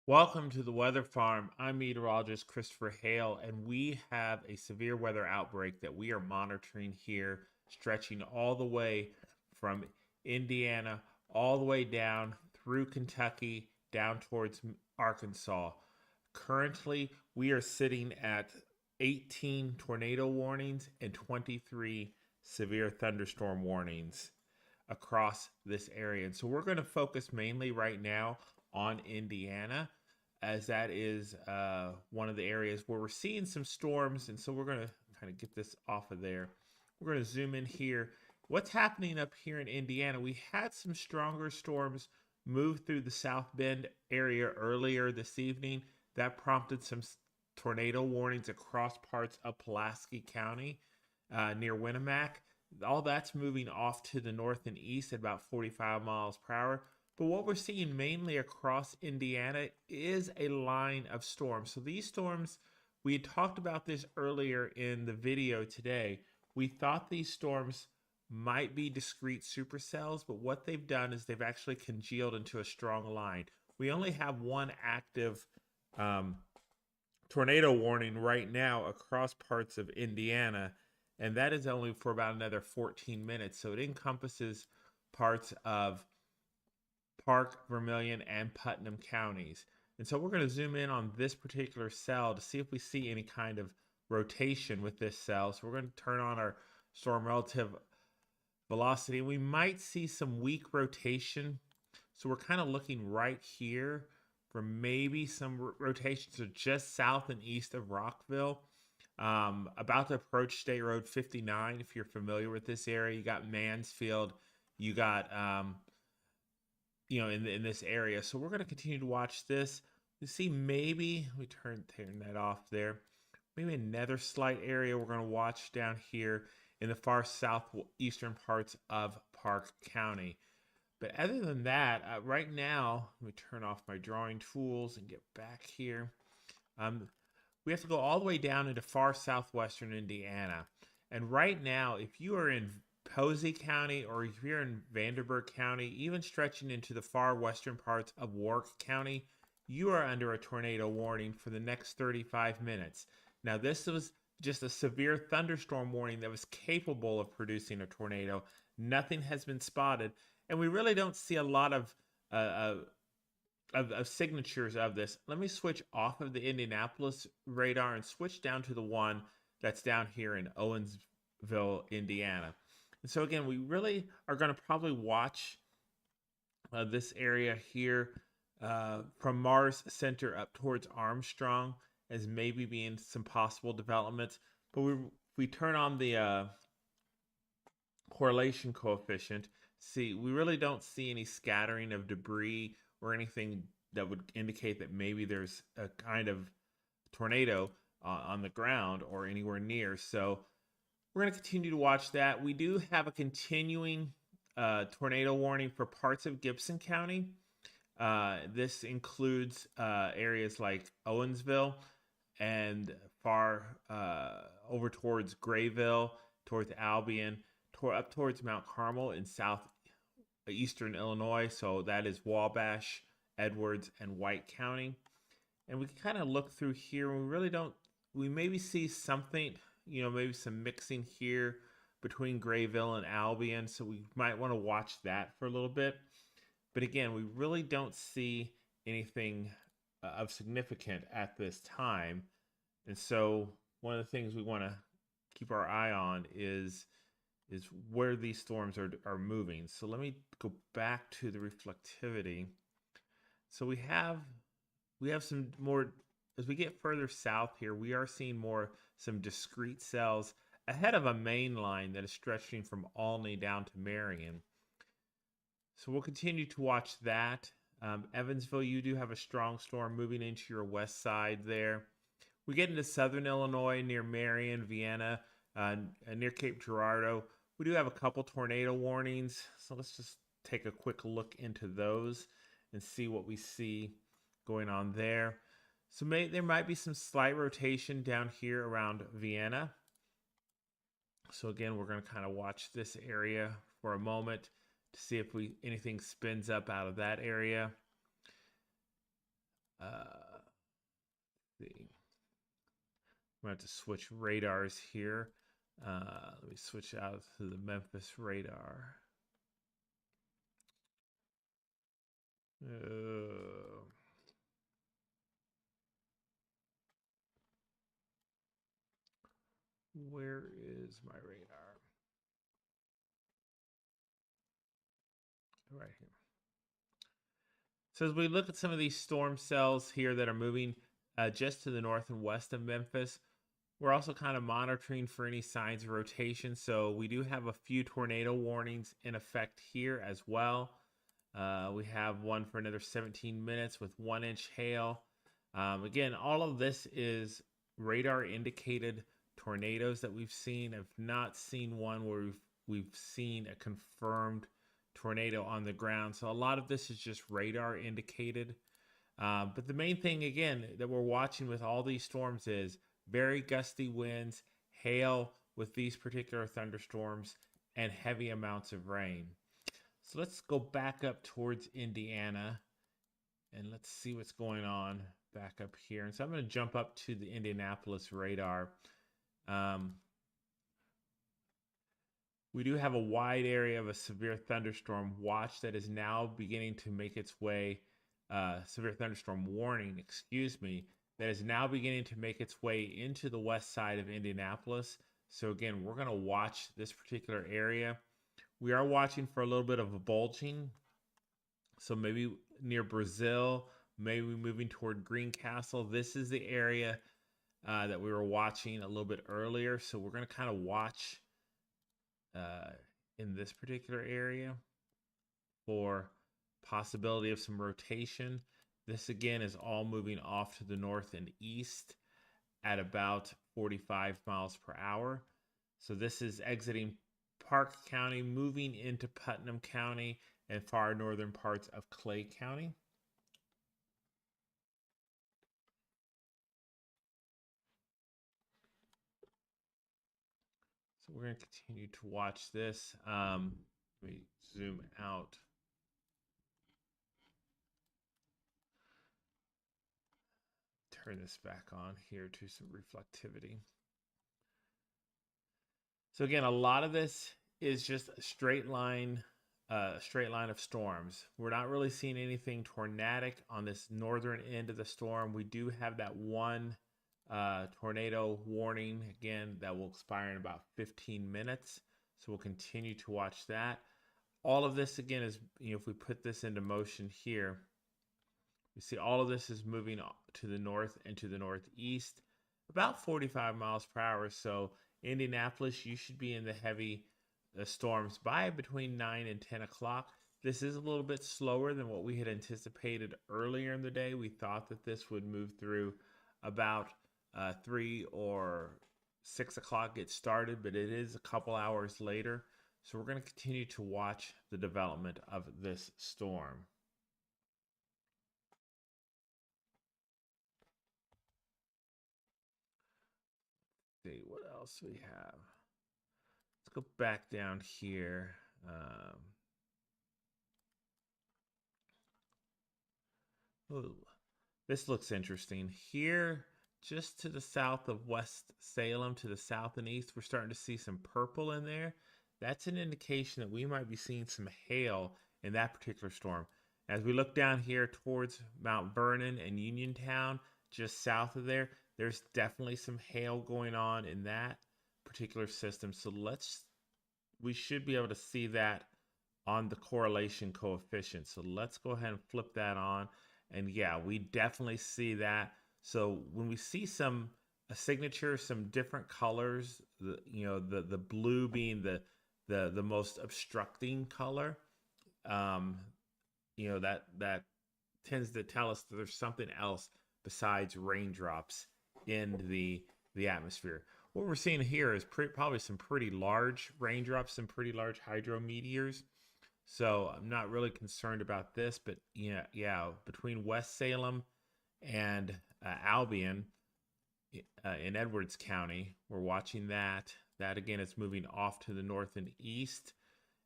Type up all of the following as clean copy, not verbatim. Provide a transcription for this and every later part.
Welcome to the Weather Farm. I'm meteorologist Christopher Hale, and we have a severe weather outbreak that we are monitoring here, stretching all the way from Indiana all the way down through Kentucky down towards Arkansas. Currently, we are sitting at 18 tornado warnings and 23 severe thunderstorm warnings across this area. And so we're going to focus mainly right now on Indiana, as that is one of the areas where we're seeing some storms. And so we're going to kind of get this off of there. We're going to zoom in here. What's happening up here in Indiana? We had some stronger storms move through the South Bend area earlier this evening. That prompted some tornado warnings across parts of Pulaski County near Winnemac. All that's moving off to the north and east at about 45 miles per hour. But what we're seeing mainly across Indiana is a line of storms. So these storms, we had talked about this earlier in the video today. We thought these storms might be discrete supercells, but what they've done is they've actually congealed into a strong line. We only have one active tornado warning right now across parts of Indiana, and that is only for about another 14 minutes. So it encompasses parts of Park, Vermilion, and Putnam counties. And so we're going to zoom in on this particular cell to see if we see any kind of rotation with this cell. So we're going to turn on our storm relative velocity. We might see some weak rotation. So we're kind of looking right here for maybe some rotations so just south and east of Rockville. About to approach State Road 59, if you're familiar with this area. You got Mansfield, you got in this area. So we're going to continue to watch this. We see maybe we turn that off there. Maybe another slight area we're going to watch down here in the far southeastern parts of Park County. But other than that, right now, let me turn off my drawing tools and get back here. We have to go all the way down into far southwestern Indiana. And right now, if you are in Posey County, or if you're in Vanderburgh County, even stretching into the far western parts of Warwick County, you are under a tornado warning for the next 35 minutes. Now, this was just a severe thunderstorm warning that was capable of producing a tornado. Nothing has been spotted, and we really don't see a lot of signatures of this. Let me switch off of the Indianapolis radar and switch down to the one that's down here in Owensville, Indiana. And so again, we really are going to probably watch this area here from Mars Center up towards Armstrong as maybe being some possible developments. But we turn on the correlation coefficient. See, we really don't see any scattering of debris or anything that would indicate that maybe there's a kind of tornado on the ground or anywhere near. So we're going to continue to watch that. We do have a continuing tornado warning for parts of Gibson County. This includes areas like Owensville and far over towards Grayville, towards Albion, up towards Mount Carmel in southeastern Illinois. So that is Wabash, Edwards, and White County. And we can kind of look through here. We really don't, we maybe see something, maybe some mixing here between Grayville and Albion. So we might want to watch that for a little bit. But again, we really don't see anything of significant at this time. And so one of the things we want to keep our eye on is where these storms are moving. So let me go back to the reflectivity. So we have some more, as we get further south here, we are seeing some discrete cells ahead of a main line that is stretching from Olney down to Marion. So we'll continue to watch that. Evansville, you do have a strong storm moving into your west side there. We get into southern Illinois near Marion, Vienna, near Cape Girardeau. We do have a couple tornado warnings. So let's just take a quick look into those and see what we see going on there. So there might be some slight rotation down here around Vienna. So again, we're going to kind of watch this area for a moment to see if anything spins up out of that area. See. I'm going to have to switch radars here. Let me switch out to the Memphis radar. Where is my radar? Right here. So as we look at some of these storm cells here that are moving just to the north and west of Memphis, we're also kind of monitoring for any signs of rotation. So we do have a few tornado warnings in effect here as well. We have one for another 17 minutes with 1-inch hail. Again, all of this is radar indicated tornadoes that we've seen. I've not seen one where we've seen a confirmed tornado on the ground. So a lot of this is just radar indicated. But the main thing, again, that we're watching with all these storms is very gusty winds, hail with these particular thunderstorms, and heavy amounts of rain. So let's go back up towards Indiana and let's see what's going on back up here. And so I'm going to jump up to the Indianapolis radar. We do have a wide area of a severe thunderstorm watch that is now beginning to make its way, severe thunderstorm warning, excuse me, that is now beginning to make its way into the west side of Indianapolis. So again, we're going to watch this particular area. We are watching for a little bit of a bulging. So maybe near Brazil, maybe moving toward Greencastle. This is the area that we were watching a little bit earlier. So we're going to kind of watch in this particular area for possibility of some rotation. This again is all moving off to the north and east at about 45 miles per hour. So this is exiting Park County, moving into Putnam County and far northern parts of Clay County. So we're going to continue to watch this. Let me zoom out. Turn this back on here to some reflectivity. So again, a lot of this is just a straight line of storms. We're not really seeing anything tornadic on this northern end of the storm. We do have that one tornado warning again that will expire in about 15 minutes. So we'll continue to watch that. All of this again is, if we put this into motion here, you see all of this is moving to the north and to the northeast, about 45 miles per hour. So Indianapolis, you should be in the heavy storms by between 9 and 10 o'clock. This is a little bit slower than what we had anticipated earlier in the day. We thought that this would move through about 3 or 6 o'clock get started, but it is a couple hours later. So we're going to continue to watch the development of this storm. Let's see what else we have. Let's go back down here. Ooh, this looks interesting. Here, just to the south of West Salem, to the south and east, we're starting to see some purple in there. That's an indication that we might be seeing some hail in that particular storm. As we look down here towards Mount Vernon and Uniontown, just south of there, there's definitely some hail going on in that particular system. So we should be able to see that on the correlation coefficient. So let's go ahead and flip that on. And yeah, we definitely see that. So when we see a signature, some different colors, the blue being the most obstructing color, that tends to tell us that there's something else besides raindrops in the atmosphere. What we're seeing here is probably some pretty large raindrops, some pretty large hydrometeors. So I'm not really concerned about this, but yeah, between West Salem and Albion in Edwards County, we're watching that. That again is moving off to the north and east.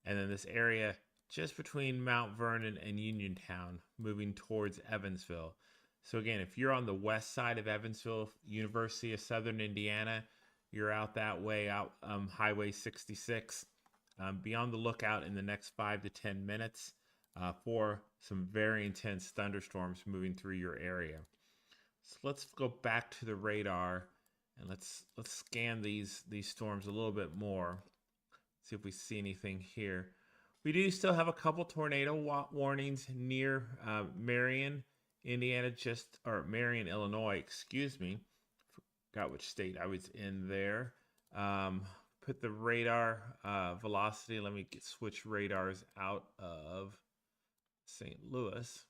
And then this area just between Mount Vernon and Uniontown, moving towards Evansville. So again, if you're on the west side of Evansville, University of Southern Indiana, you're out that way, out Highway 66. Be on the lookout in the next 5 to 10 minutes for some very intense thunderstorms moving through your area. So let's go back to the radar and let's scan these storms a little bit more. See if we see anything here. We do still have a couple tornado warnings near Marion, Indiana, or Marion, Illinois, excuse me. Forgot which state I was in there. Put the radar velocity. Let me switch radars out of St. Louis.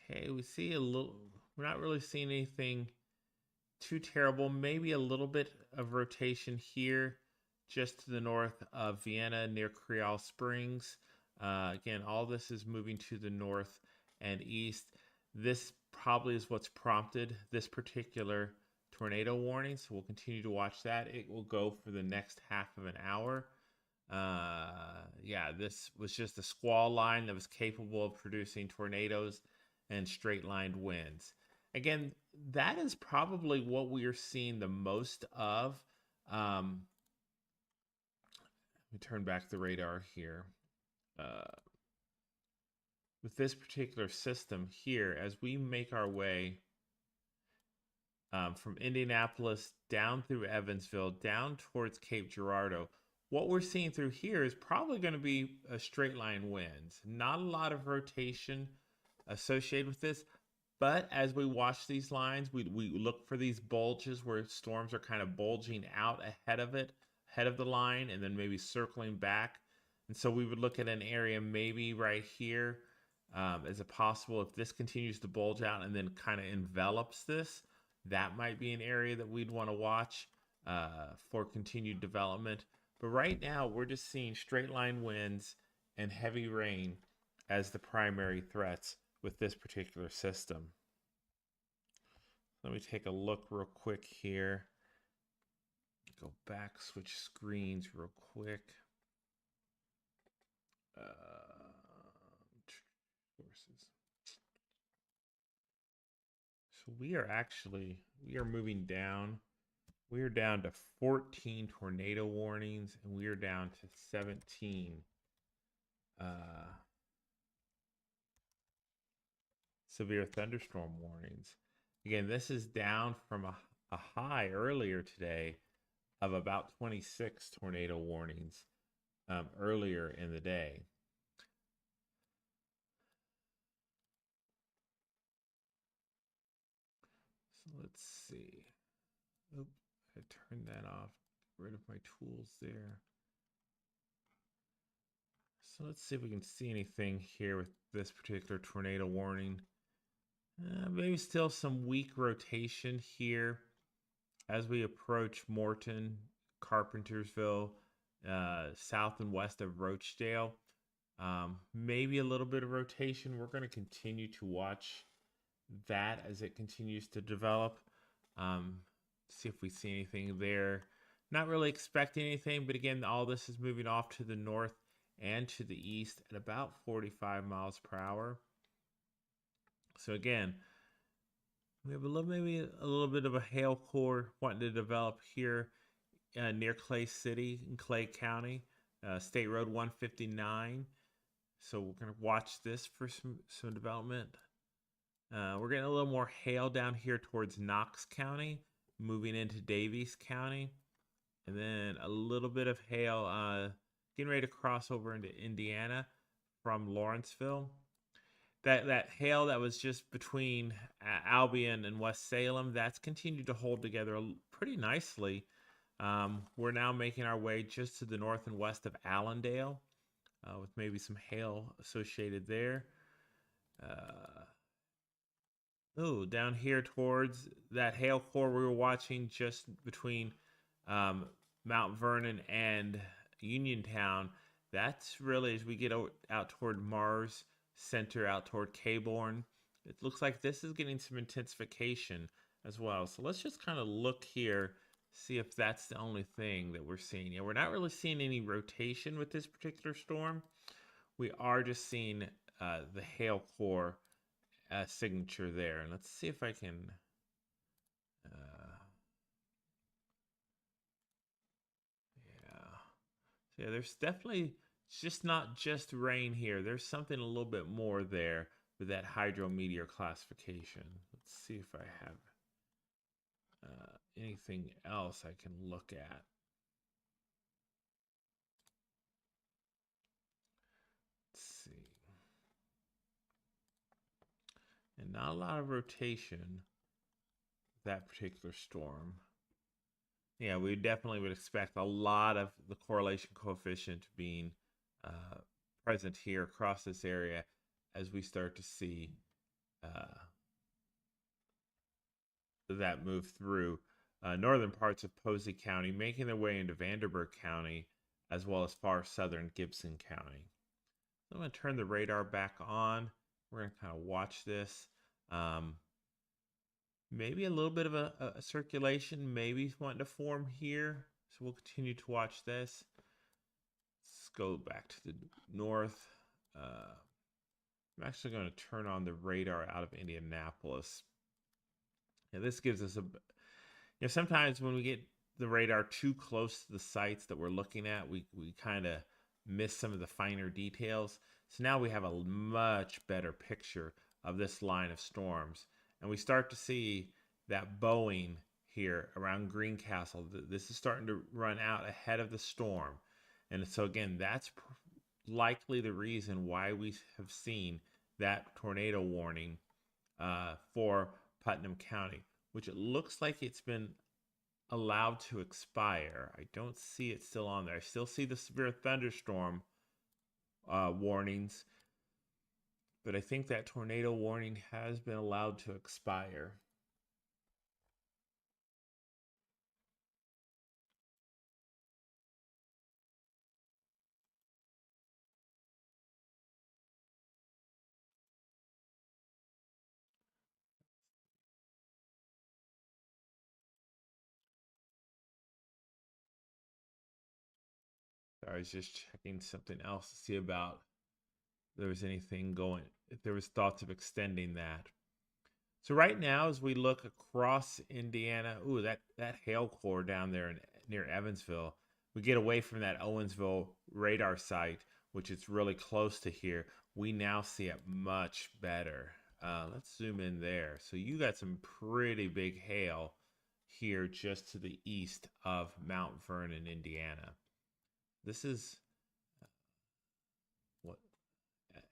Okay, we see a little, we're not really seeing anything too terrible. Maybe a little bit of rotation here just to the north of Vienna near Creole Springs. Again, all this is moving to the north and east. This probably is what's prompted this particular tornado warning. So we'll continue to watch that. It will go for the next half of an hour. Yeah, this was just a squall line that was capable of producing tornadoes and straight lined winds. Again, that is probably what we are seeing the most of. Let me turn back the radar here. With this particular system here, as we make our way from Indianapolis down through Evansville, down towards Cape Girardeau, what we're seeing through here is probably going to be a straight line winds. Not a lot of rotation associated with this. But as we watch these lines, we look for these bulges where storms are kind of bulging out ahead of the line, and then maybe circling back. And so we would look at an area maybe right here as a possible, if this continues to bulge out and then kind of envelops this, that might be an area that we'd want to watch for continued development. But right now, we're just seeing straight line winds and heavy rain as the primary threats with this particular system. Let me take a look real quick here. Go back, switch screens real quick. Sources. So we are moving down. We are down to 14 tornado warnings, and we are down to 17 severe thunderstorm warnings. Again, this is down from a high earlier today of about 26 tornado warnings earlier in the day. So let's see. Oop, I turned that off. Get rid of my tools there. So let's see if we can see anything here with this particular tornado warning. Maybe still some weak rotation here as we approach Morton, Carpentersville, south and west of Rochdale. Maybe a little bit of rotation. We're going to continue to watch that as it continues to develop. See if we see anything there. Not really expecting anything, but again, all this is moving off to the north and to the east at about 45 miles per hour. So again, we have maybe a little bit of a hail core wanting to develop here near Clay City in Clay County, State Road 159. So we're going to watch this for some development. We're getting a little more hail down here towards Knox County, moving into Daviess County. And then a little bit of hail getting ready to cross over into Indiana from Lawrenceville. That hail that was just between Albion and West Salem, that's continued to hold together pretty nicely. We're now making our way just to the north and west of Allendale with maybe some hail associated there. Down here towards that hail core we were watching just between Mount Vernon and Uniontown. That's really as we get out toward Mars Center, out toward Caborn. It looks like this is getting some intensification as well. So let's just kind of look here, See if that's the only thing that we're seeing. Yeah, we're not really seeing any rotation with this particular storm. We are just seeing the hail core signature there. And let's see if I can. Yeah. So yeah, there's definitely, it's just not just rain here. There's something a little bit more there with that hydrometeor classification. Let's see if I have anything else I can look at. Let's see. And not a lot of rotation, that particular storm. Yeah, we definitely would expect a lot of the correlation coefficient being uh, present here across this area as we start to see that move through northern parts of Posey County, making their way into Vanderburgh County, as well as far southern Gibson County. I'm going to turn the radar back on. We're going to kind of watch this. Maybe a little bit of a circulation, maybe wanting to form here. So we'll continue to watch this. Let's go back to the north. I'm actually going to turn on the radar out of Indianapolis. Now this gives us sometimes when we get the radar too close to the sites that we're looking at, we kind of miss some of the finer details. So now we have a much better picture of this line of storms. And we start to see that bowing here around Greencastle. This is starting to run out ahead of the storm. And so again, that's likely the reason why we have seen that tornado warning for Putnam County, which it looks like it's been allowed to expire. I don't see it still on there. I still see the severe thunderstorm warnings, but I think that tornado warning has been allowed to expire. I was just checking something else to see about if there was anything going, if there was thoughts of extending that. So right now, as we look across Indiana, ooh, that hail core down there near Evansville, we get away from that Owensville radar site, which is really close to here. We now see it much better. Let's zoom in there. So you got some pretty big hail here just to the east of Mount Vernon, Indiana. This is what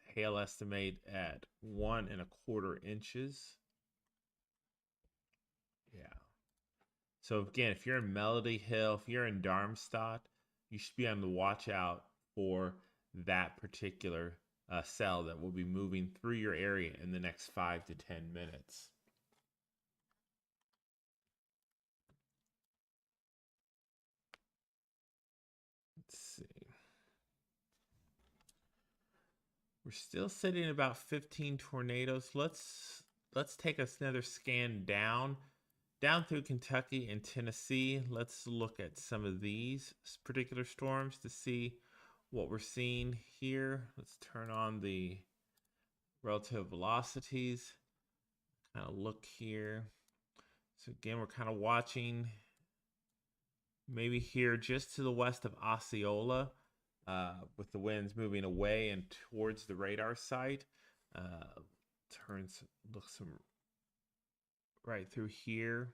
hail estimate at 1.25 inches. Yeah. So again, if you're in Melody Hill, if you're in Darmstadt, you should be on the watch out for that particular cell that will be moving through your area in the next 5 to 10 minutes. Let's see. We're still sitting at about 15 tornadoes. Let's take another scan down through Kentucky and Tennessee. Let's look at some of these particular storms to see what we're seeing here. Let's turn on the relative velocities. Kind of look here. So again, we're kind of watching maybe here just to the west of Osceola with the winds moving away and towards the radar site. Looks right through here.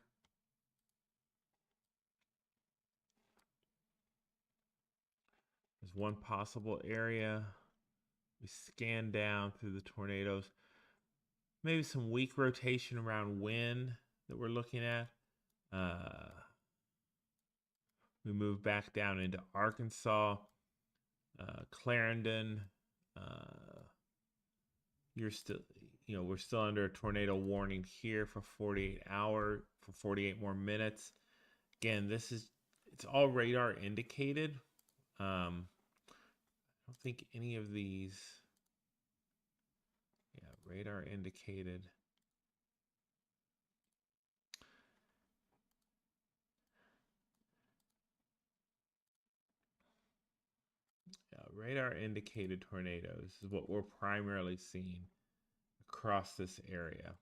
There's one possible area. We scan down through the tornadoes. Maybe some weak rotation around wind that we're looking at. We move back down into Arkansas, Clarendon. We're still under a tornado warning here for 48 more minutes. Again, it's all radar indicated. I don't think any of these, radar indicated. radar indicated tornadoes is what we're primarily seeing across this area.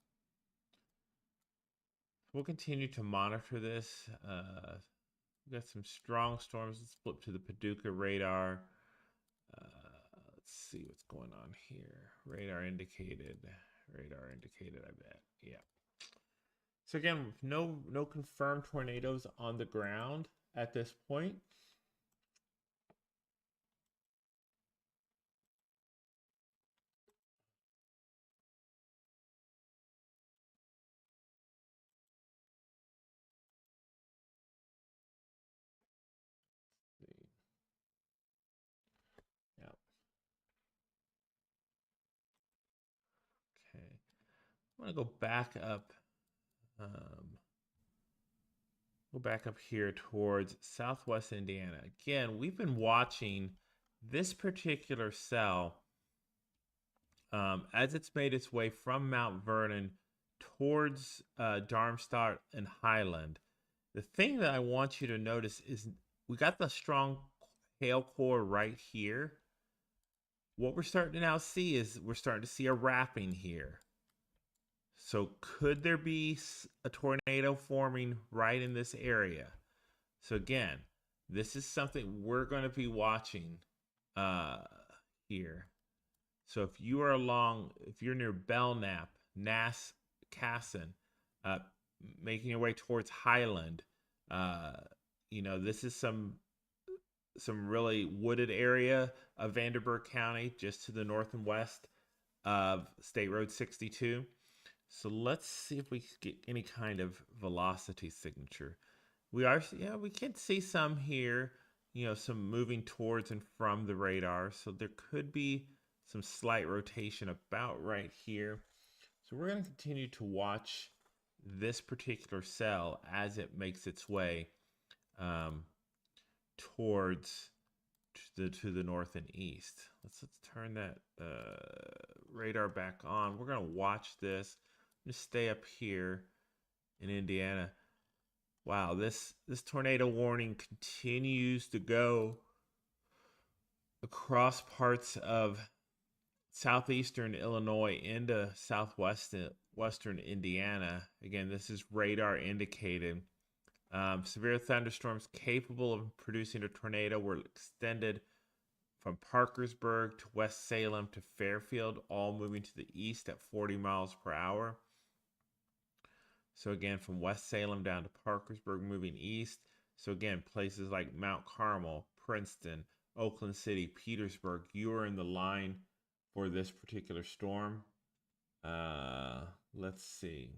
We'll continue to monitor this. We've got some strong storms. Let's flip to the Paducah radar. Let's see what's going on here. Radar indicated. Radar indicated, I bet. Yeah. So again, no confirmed tornadoes on the ground at this point. Yeah. Okay. I'm gonna go back up. Go back up here towards southwest Indiana. Again, we've been watching this particular cell as it's made its way from Mount Vernon towards Darmstadt and Highland. The thing that I want you to notice is we got the strong hail core right here. What we're starting to now see is we're starting to see a wrapping here. So could there be a tornado forming right in this area? So again, this is something we're going to be watching here. So if you are if you're near Belknap, Nass, Casson, making your way towards Highland, this is some really wooded area of Vanderburgh County, just to the north and west of State Road 62. So let's see if we get any kind of velocity signature. We can see some here, some moving towards and from the radar. So there could be some slight rotation about right here. So we're going to continue to watch this particular cell as it makes its way towards to the north and east. Let's turn that radar back on. We're going to watch this. Just stay up here in Indiana. Wow, this tornado warning continues to go across parts of southeastern Illinois into western Indiana. Again, this is radar indicated. Severe thunderstorms capable of producing a tornado were extended from Parkersburg to West Salem to Fairfield, all moving to the east at 40 miles per hour. So again, from West Salem down to Parkersburg, moving east. So again, places like Mount Carmel, Princeton, Oakland City, Petersburg, you are in the line for this particular storm. Let's see.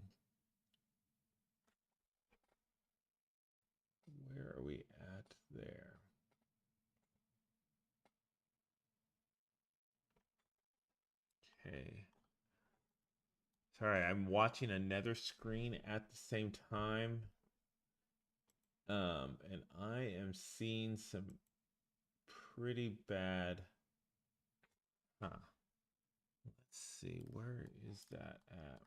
Where are we at there? Okay. Sorry, I'm watching another screen at the same time. And I am seeing some pretty bad. Huh. Let's see, where is that at?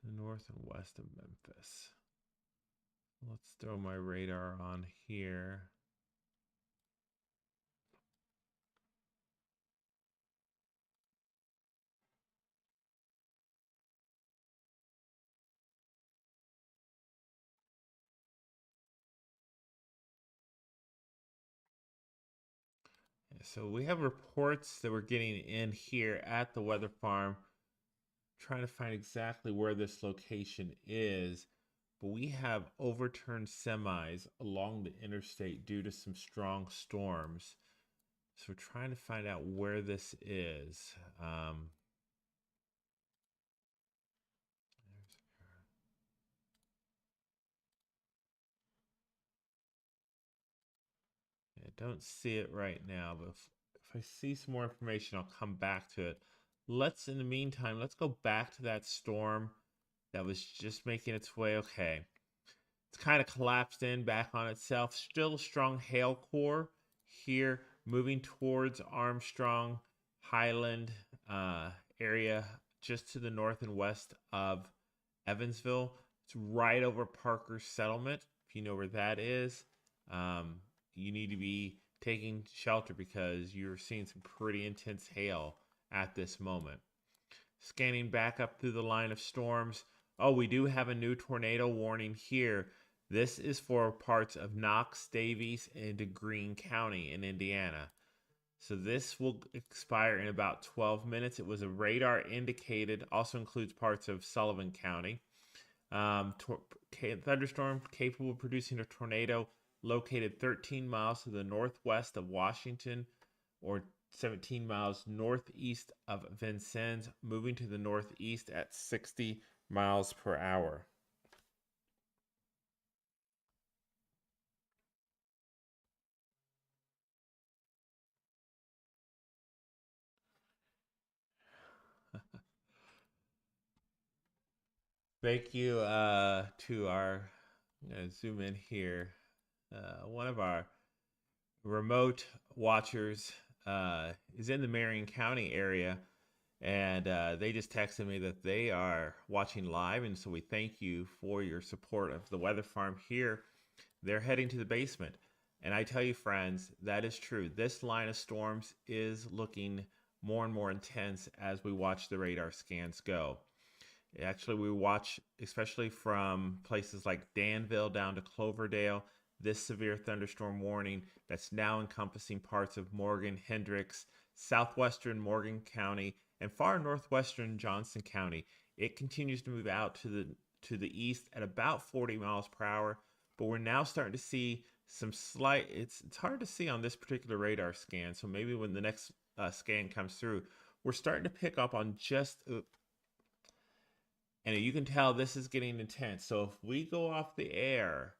The north and west of Memphis. Let's throw my radar on here. So we have reports that we're getting in here at the weather farm, trying to find exactly where this location is. But we have overturned semis along the interstate due to some strong storms. So we're trying to find out where this is. I don't see it right now, but if I see some more information, I'll come back to it. In the meantime, let's go back to that storm that was just making its way. Okay. It's kind of collapsed in back on itself. Still a strong hail core here, moving towards Armstrong Highland area, just to the north and west of Evansville. It's right over Parker's settlement. If you know where that is, um, you need to be taking shelter because you're seeing some pretty intense hail at this moment. Scanning back up through the line of storms. Oh, we do have a new tornado warning here. This is for parts of Knox, Davies, and Greene County in Indiana. So this will expire in about 12 minutes. It was a radar indicated, also includes parts of Sullivan County. Thunderstorm capable of producing a tornado located 13 miles to the northwest of Washington or 17 miles northeast of Vincennes, moving to the northeast at 60 miles per hour. Thank you to our, I'm going to zoom in here, one of our remote watchers is in the Marion County area, and they just texted me that they are watching live, and so we thank you for your support of the weather farm here. They're heading to the basement, and I tell you, friends, that is true. This line of storms is looking more and more intense as we watch the radar scans go. Actually, we watch, especially from places like Danville down to Cloverdale, this severe thunderstorm warning that's now encompassing parts of Morgan, Hendricks, southwestern Morgan County, and far northwestern Johnson County. It continues to move out to the east at about 40 miles per hour, but we're now starting to see some slight. It's hard to see on this particular radar scan, so maybe when the next scan comes through, we're starting to pick up on just and you can tell this is getting intense. So if we go off the air,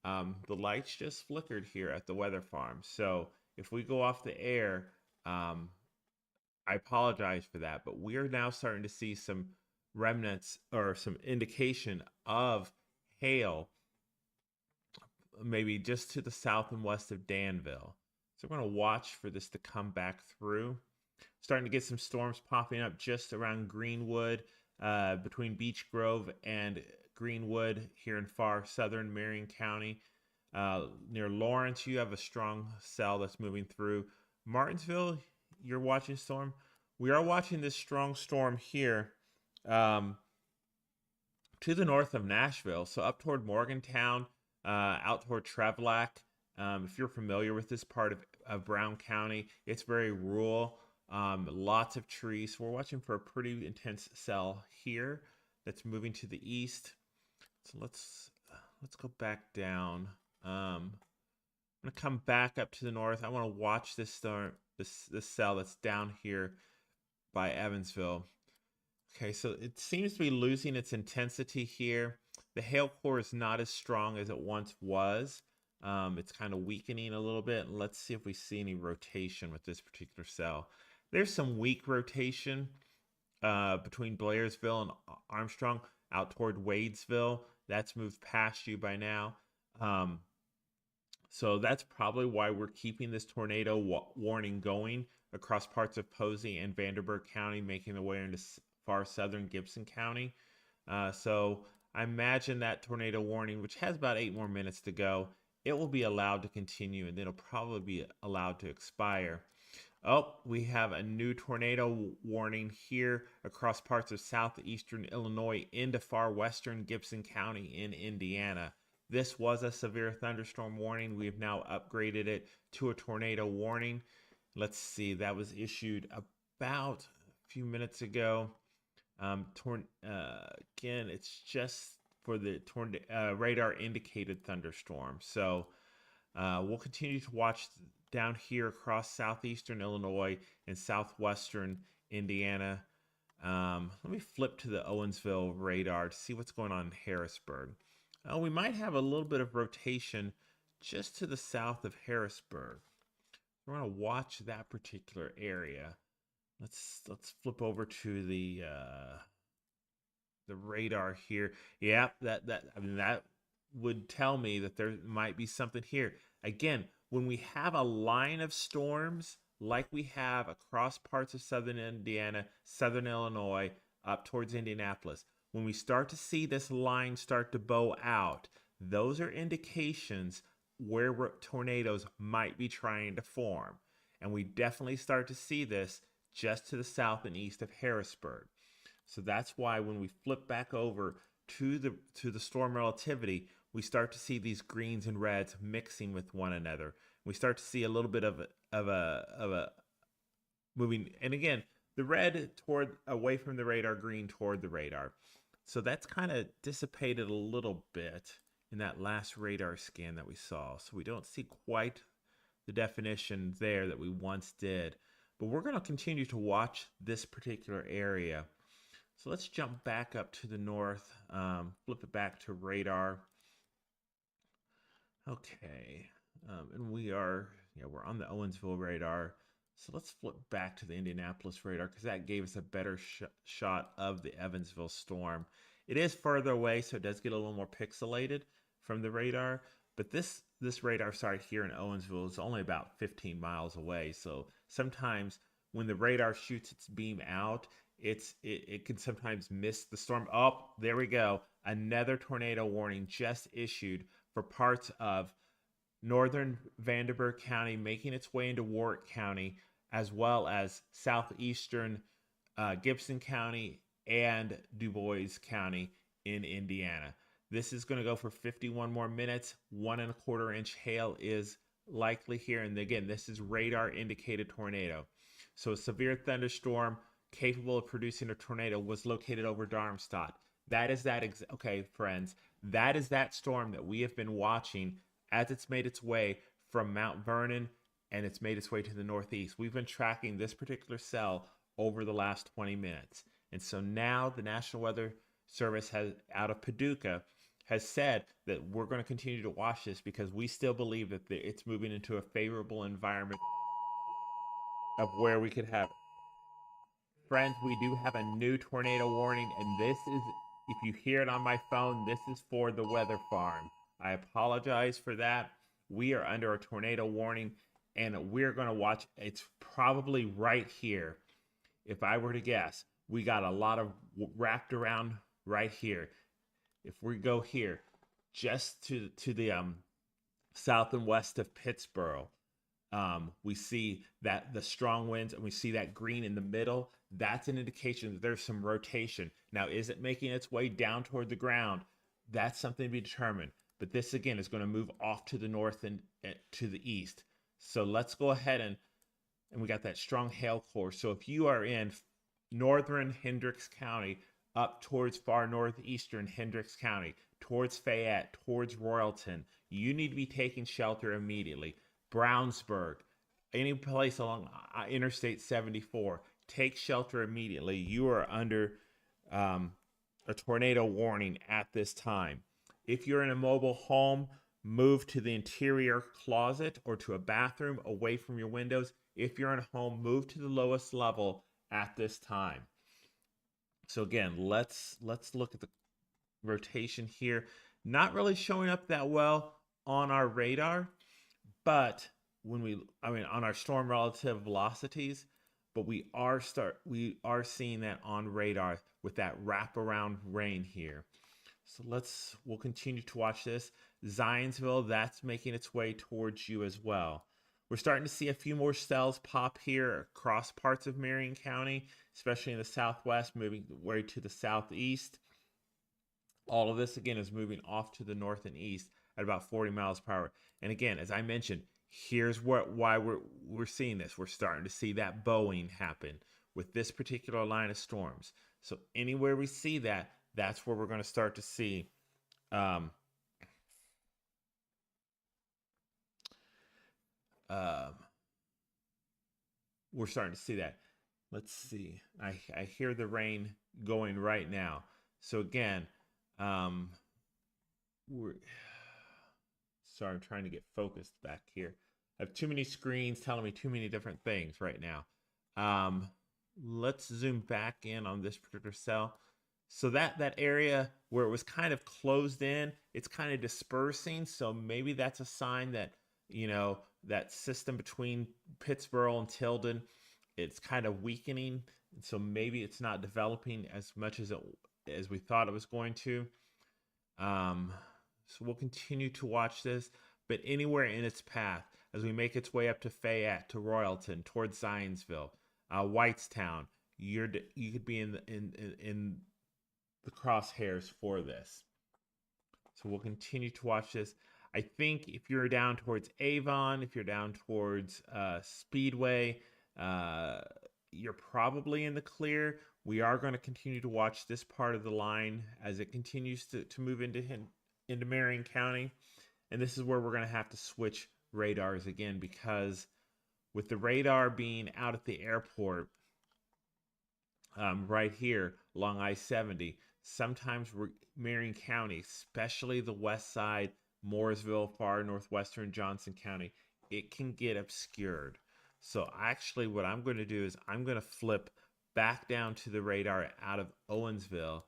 the lights just flickered here at the weather farm. So if we go off the air, I apologize for that, but we are now starting to see some remnants or some indication of hail, maybe just to the south and west of Danville. So we're going to watch for this to come back through. Starting to get some storms popping up just around Greenwood, between Beech Grove and Greenwood here in far southern Marion County. Near Lawrence, you have a strong cell that's moving through. Martinsville, you're watching storm. We are watching this strong storm here um, to the north of Nashville, so up toward Morgantown, out toward Trevlac. If you're familiar with this part of Brown County, it's very rural. Lots of trees. So we're watching for a pretty intense cell here that's moving to the east. So let's go back down. I'm gonna come back up to the north. I want to watch this this cell that's down here by Evansville. Okay, so it seems to be losing its intensity here. The hail core is not as strong as it once was. It's kind of weakening a little bit. Let's see if we see any rotation with this particular cell. There's some weak rotation between Blairsville and Armstrong out toward Wadesville. That's moved past you by now. So that's probably why we're keeping this tornado warning going across parts of Posey and Vanderburgh County, making their way into far southern Gibson County. So I imagine that tornado warning, which has about 8 more minutes to go, it will be allowed to continue and it'll probably be allowed to expire. Oh, we have a new tornado warning here across parts of southeastern Illinois into far western Gibson County in Indiana. This was a severe thunderstorm warning. We have now upgraded it to a tornado warning. Let's see, that was issued about a few minutes ago. Again, it's just for the radar indicated thunderstorm. So we'll continue to watch down here across southeastern Illinois and southwestern Indiana. Let me flip to the Owensville radar to see what's going on in Harrisburg. We might have a little bit of rotation just to the south of Harrisburg. We're going to watch that particular area. let's flip over to the radar here. Yeah, that I mean that would tell me that there might be something here. Again, when we have a line of storms like we have across parts of southern Indiana, southern Illinois, up towards Indianapolis, when we start to see this line start to bow out, those are indications where tornadoes might be trying to form. And we definitely start to see this just to the south and east of Harrisburg. So that's why when we flip back over to the storm relativity, we start to see these greens and reds mixing with one another. We start to see a little bit of a moving, and again, the red toward away from the radar, green toward the radar. So that's kind of dissipated a little bit in that last radar scan that we saw. So we don't see quite the definition there that we once did. But we're going to continue to watch this particular area. So let's jump back up to the north, flip it back to radar. Okay, and we're on the Owensville radar. So let's flip back to the Indianapolis radar because that gave us a better shot of the Evansville storm. It is further away, so it does get a little more pixelated from the radar. But this radar site here in Owensville is only about 15 miles away. So sometimes when the radar shoots its beam out, it can sometimes miss the storm. Oh, there we go. Another tornado warning just issued for parts of northern Vanderburgh County, making its way into Warwick County, as well as southeastern Gibson County and Du Bois County in Indiana. This is going to go for 51 more minutes. 1.25-inch hail is likely here. And again, this is radar indicated tornado. So a severe thunderstorm capable of producing a tornado was located over Darmstadt. That is that. Okay, friends, that is that storm that we have been watching as it's made its way from Mount Vernon and it's made its way to the northeast. We've been tracking this particular cell over the last 20 minutes. And so now the National Weather Service out of Paducah has said that we're going to continue to watch this because we still believe that it's moving into a favorable environment of where we could have it. Friends, we do have a new tornado warning, and this is, if you hear it on my phone, this is for the weather farm. I apologize for that. We are under a tornado warning, and we're going to watch. It's probably right here. If I were to guess, we got a lot of wrapped around right here. If we go here, just to the south and west of Pittsburgh, we see that the strong winds, and we see that green in the middle. That's an indication that there's some rotation. Now, is it making its way down toward the ground? That's something to be determined. But this, again, is going to move off to the north and to the east. So let's go ahead and we got that strong hail core. So if you are in northern Hendricks County, up towards far northeastern Hendricks County, towards Fayette, towards Royalton, you need to be taking shelter immediately. Brownsburg, any place along Interstate 74, take shelter immediately. You are under a tornado warning at this time. If you're in a mobile home, move to the interior closet or to a bathroom away from your windows. If you're in a home, move to the lowest level at this time. So again, let's look at the rotation here. Not really showing up that well on our radar, but on our storm relative velocities, but we are seeing that on radar with that wraparound rain here. So we'll continue to watch this. Zionsville, that's making its way towards you as well. We're starting to see a few more cells pop here across parts of Marion County, especially in the southwest, moving way to the southeast. All of this, again, is moving off to the north and east at about 40 miles per hour. And again, as I mentioned, here's why we're seeing this. We're starting to see that bowing happen with this particular line of storms. So anywhere we see that, that's where we're going to start to see we're starting to see that. Let's see. I hear the rain going right now. So again, I'm trying to get focused back here. I have too many screens telling me too many different things right now. let's zoom back in on this particular cell. So that area where it was kind of closed in, it's kind of dispersing. So maybe that's a sign that, that system between Pittsburgh and Tilden, it's kind of weakening. So maybe it's not developing as much as we thought it was going to. Um, so we'll continue to watch this, but anywhere in its path as we make its way up to Fayette, to Royalton, towards Zionsville, Whitestown, you could be in the crosshairs for this. So we'll continue to watch this. I think if you're down towards Avon, if you're down towards Speedway, uh, you're probably in the clear. We are going to continue to watch this part of the line as it continues to move into Marion County. And this is where we're going to have to switch radars again, because with the radar being out at the airport, right here along I-70, sometimes Marion County, especially the west side, Mooresville, far northwestern Johnson County, it can get obscured. So actually what I'm going to do is I'm going to flip back down to the radar out of Owensville.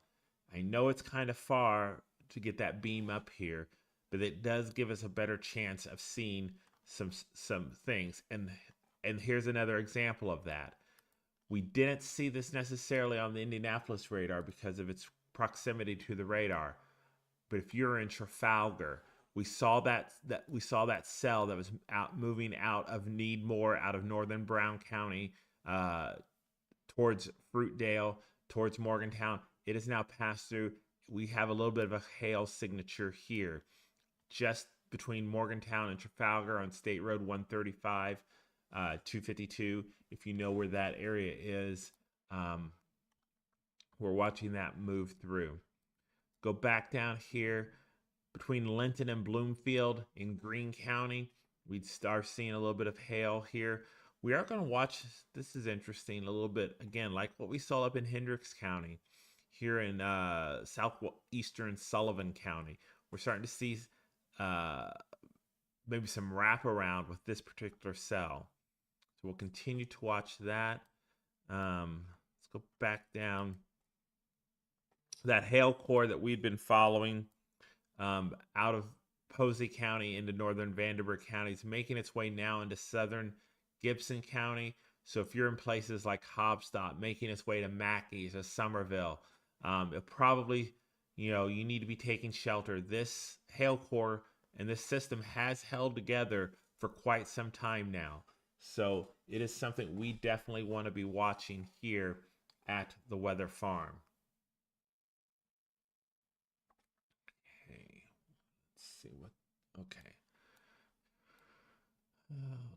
I know it's kind of far to get that beam up here, but it does give us a better chance of seeing some things. And here's another example of that. We didn't see this necessarily on the Indianapolis radar because of its proximity to the radar. But if you're in Trafalgar, we saw that cell that was moving out of Needmore, out of northern Brown County, towards Fruitdale, towards Morgantown. It has now passed through. We have a little bit of a hail signature here, just between Morgantown and Trafalgar on State Road 135, 252. If you know where that area is, we're watching that move through. Go back down here between Linton and Bloomfield in Greene County. We'd start seeing a little bit of hail here. We are going to watch, this is interesting, a little bit, again, like what we saw up in Hendricks County, here in southeastern Sullivan County. We're starting to see maybe some wraparound with this particular cell. So we'll continue to watch that. Let's go back down. That hail core that we've been following out of Posey County into northern Vanderburgh County is making its way now into southern Gibson County. So if you're in places like Hobstop, making its way to Mackey's or Somerville, it probably, you need to be taking shelter. This hail core and this system has held together for quite some time now. So it is something we definitely want to be watching here at the Weather Farm. Okay, let's see what, okay.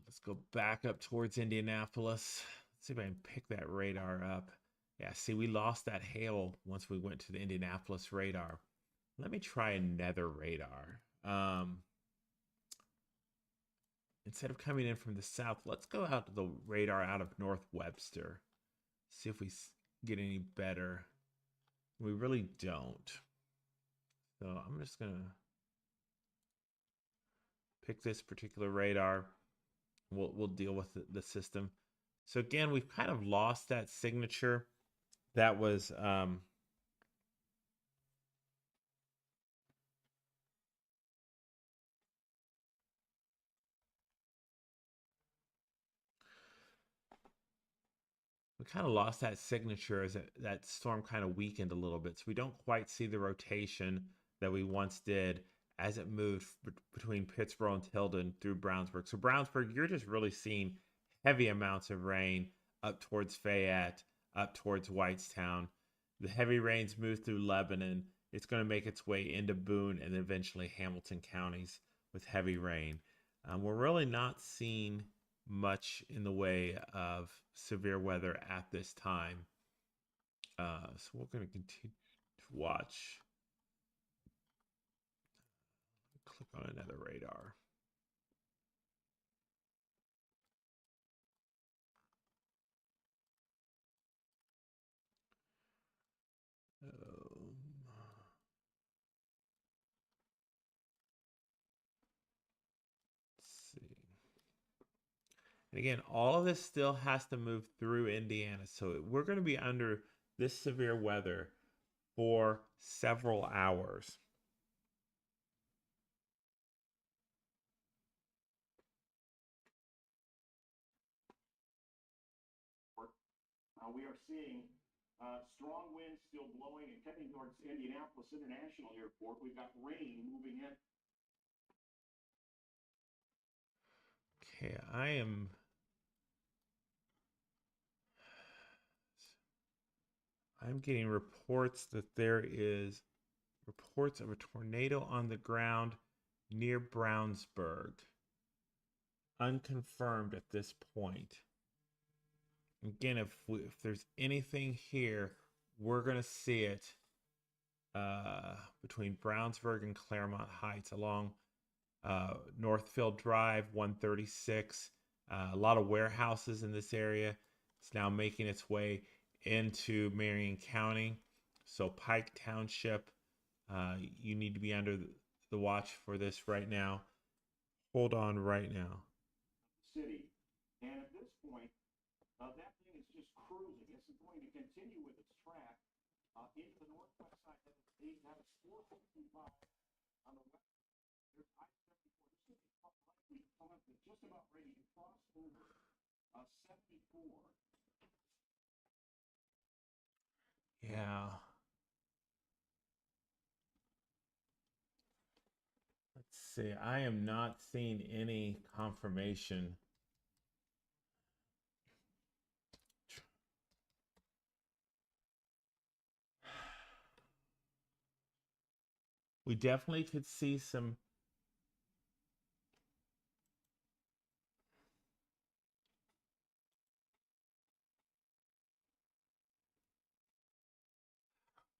Let's go back up towards Indianapolis. Let's see if I can pick that radar up. Yeah, see, we lost that hail once we went to the Indianapolis radar. Let me try another radar. Instead of coming in from the south, let's go out to the radar out of North Webster. See if we get any better. We really don't. So I'm just going to pick this particular radar. We'll deal with the system. So again, we've kind of lost that signature. That was we kind of lost that signature as that storm kind of weakened a little bit. So we don't quite see the rotation that we once did as it moved between Pittsburgh and Tilden through Brownsburg. So Brownsburg, you're just really seeing heavy amounts of rain up towards Fayette, up towards Whitestown. The heavy rains move through Lebanon. It's going to make its way into Boone and eventually Hamilton counties with heavy rain. We're really not seeing much in the way of severe weather at this time. So we're going to continue to watch. Click on another radar. Let's see. And again, all of this still has to move through Indiana. So we're going to be under this severe weather for several hours. We are seeing strong winds still blowing and heading towards Indianapolis International Airport. We've got rain moving in. Okay, I'm getting reports that there is reports of a tornado on the ground near Brownsburg. Unconfirmed at this point. Again, if there's anything here, we're gonna see it between Brownsburg and Claremont Heights along Northfield Drive, 136. A lot of warehouses in this area. It's now making its way into Marion County. So Pike Township, you need to be under the watch for this right now. Hold on right now. City. And at this point, that thing is just cruising. It's going to continue with its track into the northwest side. That is 465 on the west. There's I-74. This is likely just about ready to cross over 74. Yeah. Let's see. I am not seeing any confirmation. We definitely could see some.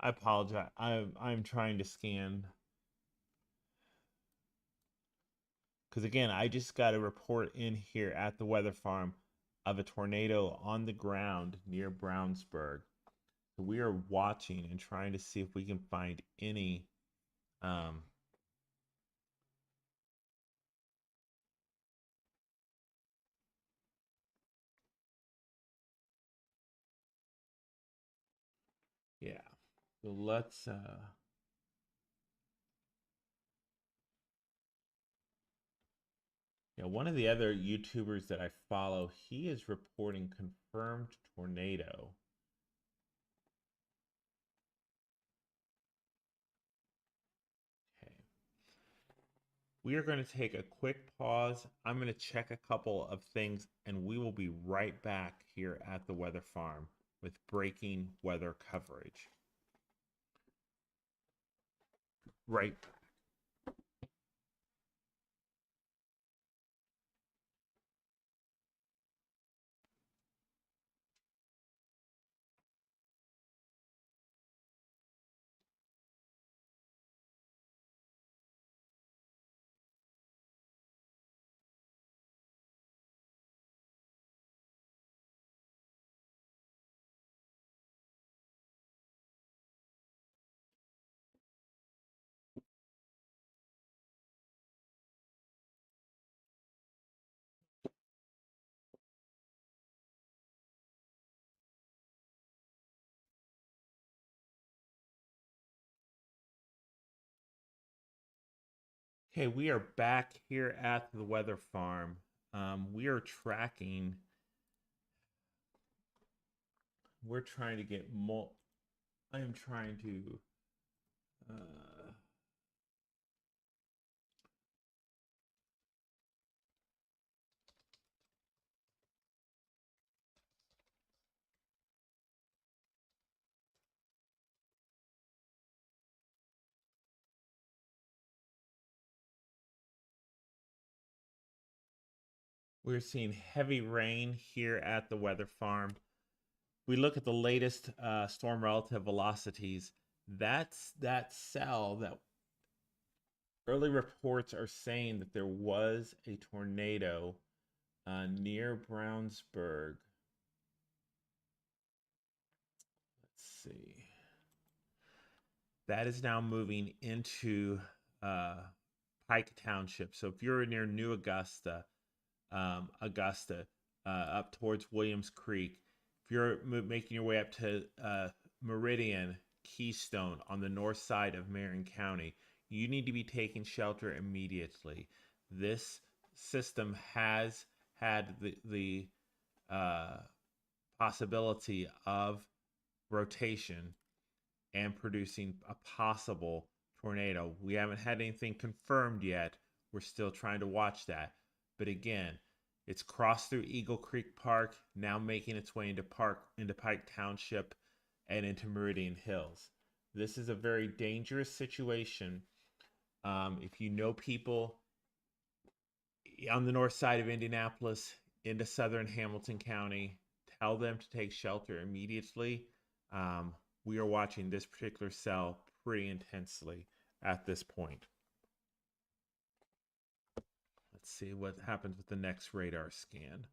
I apologize. I'm trying to scan because again, I just got a report in here at the weather farm of a tornado on the ground near Brownsburg. So we are watching and trying to see if we can find any um, yeah. So let's yeah, one of the other YouTubers that I follow, he is reporting confirmed tornado. Okay. We are going to take a quick pause. I'm going to check a couple of things and we will be right back here at the weather farm with breaking weather coverage. Right. Okay, we are back here at the weather farm. We are tracking. We're trying to get more. I am trying to. Uh, we're seeing heavy rain here at the weather farm. We look at the latest storm relative velocities. That's that cell that early reports are saying that there was a tornado near Brownsburg. Let's see. That is now moving into uh, Pike Township. So if you're near New Augusta, Augusta, up towards Williams Creek. If you're making your way up to Meridian, Keystone on the north side of Marion County, you need to be taking shelter immediately. This system has had the uh, possibility of rotation and producing a possible tornado. We haven't had anything confirmed yet. We're still trying to watch that. But again, it's crossed through Eagle Creek Park, now making its way into Pike Township and into Meridian Hills. This is a very dangerous situation. If you know people on the north side of Indianapolis into southern Hamilton County, tell them to take shelter immediately. We are watching this particular cell pretty intensely at this point. Let's see what happens with the next radar scan.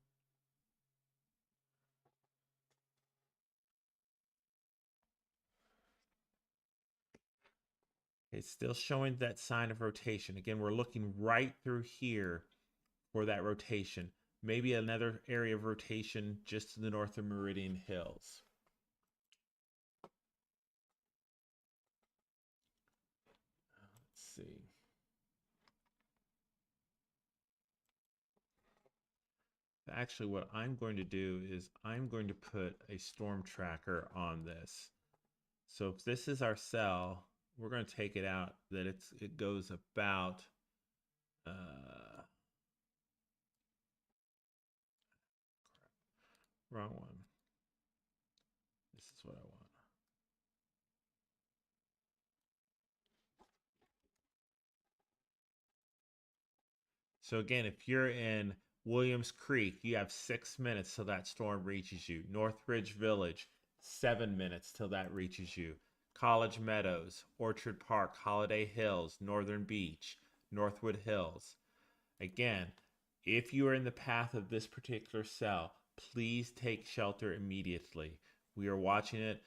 It's still showing that sign of rotation. Again, we're looking right through here for that rotation. Maybe another area of rotation just to the north of Meridian Hills. Let's see. Actually, what I'm going to do is I'm going to put a storm tracker on this. So if this is our cell, we're going to take it out that it goes about wrong one. This is what I want. So again, if you're in Williams Creek, you have 6 minutes till that storm reaches you. Northridge Village, 7 minutes till that reaches you. College Meadows, Orchard Park, Holiday Hills, Northern Beach, Northwood Hills. Again, if you are in the path of this particular cell, please take shelter immediately. We are watching it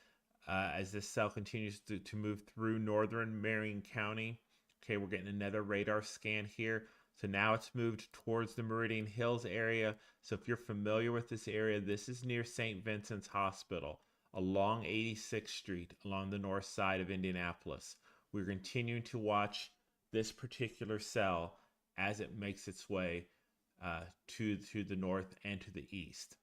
as this cell continues to move through northern Marion County. Okay, we're getting another radar scan here. So now it's moved towards the Meridian Hills area. So if you're familiar with this area, this is near St. Vincent's Hospital along 86th Street along the north side of Indianapolis. We're continuing to watch this particular cell as it makes its way to the north and to the east.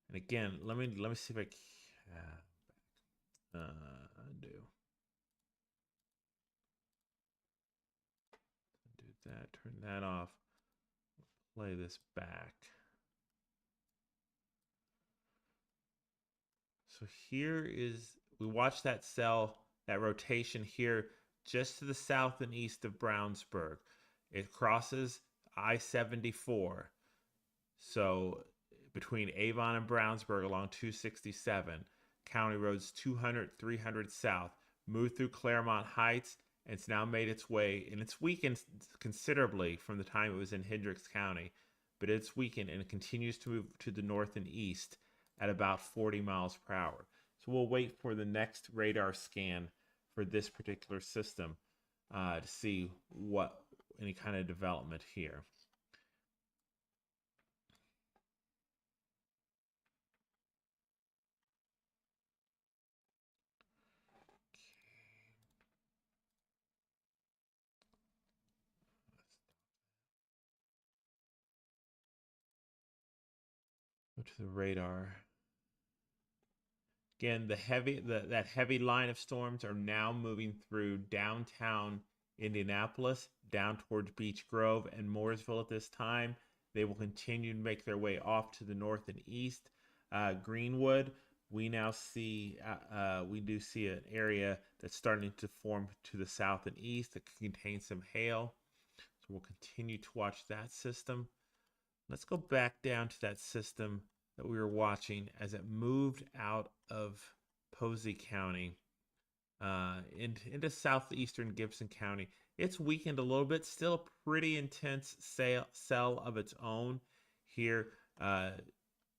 And again, let me see if I can undo. Do that. Turn that off. Play this back. So here is we watch that cell, that rotation here, just to the south and east of Brownsburg. It crosses I-74. So between Avon and Brownsburg along 267, County Roads 200, 300 South, moved through Claremont Heights, and it's now made its way, and it's weakened considerably from the time it was in Hendricks County, but it's weakened and it continues to move to the north and east at about 40 miles per hour. So we'll wait for the next radar scan for this particular system to see what any kind of development here. Go to the radar. Again, that heavy line of storms are now moving through downtown Indianapolis, down towards Beech Grove and Mooresville at this time. They will continue to make their way off to the north and east. Greenwood, we now see we do see an area that's starting to form to the south and east that contains some hail. So we'll continue to watch that system. Let's go back down to that system that we were watching as it moved out of Posey County into southeastern Gibson County. It's weakened a little bit, still a pretty intense cell of its own here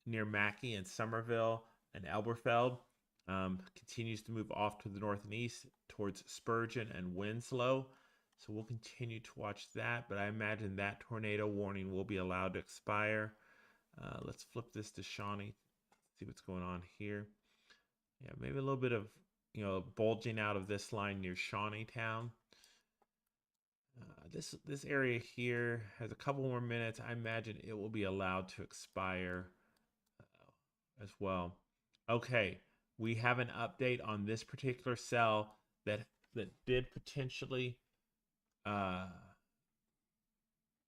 near Mackey and Somerville and Elberfeld. Continues to move off to the north and east towards Spurgeon and Winslow. So we'll continue to watch that, but I imagine that tornado warning will be allowed to expire. Let's flip this to Shawnee, see what's going on here. Yeah, maybe a little bit of, bulging out of this line near Shawneetown. This area here has a couple more minutes. I imagine it will be allowed to expire as well. Okay, we have an update on this particular cell that did potentially uh,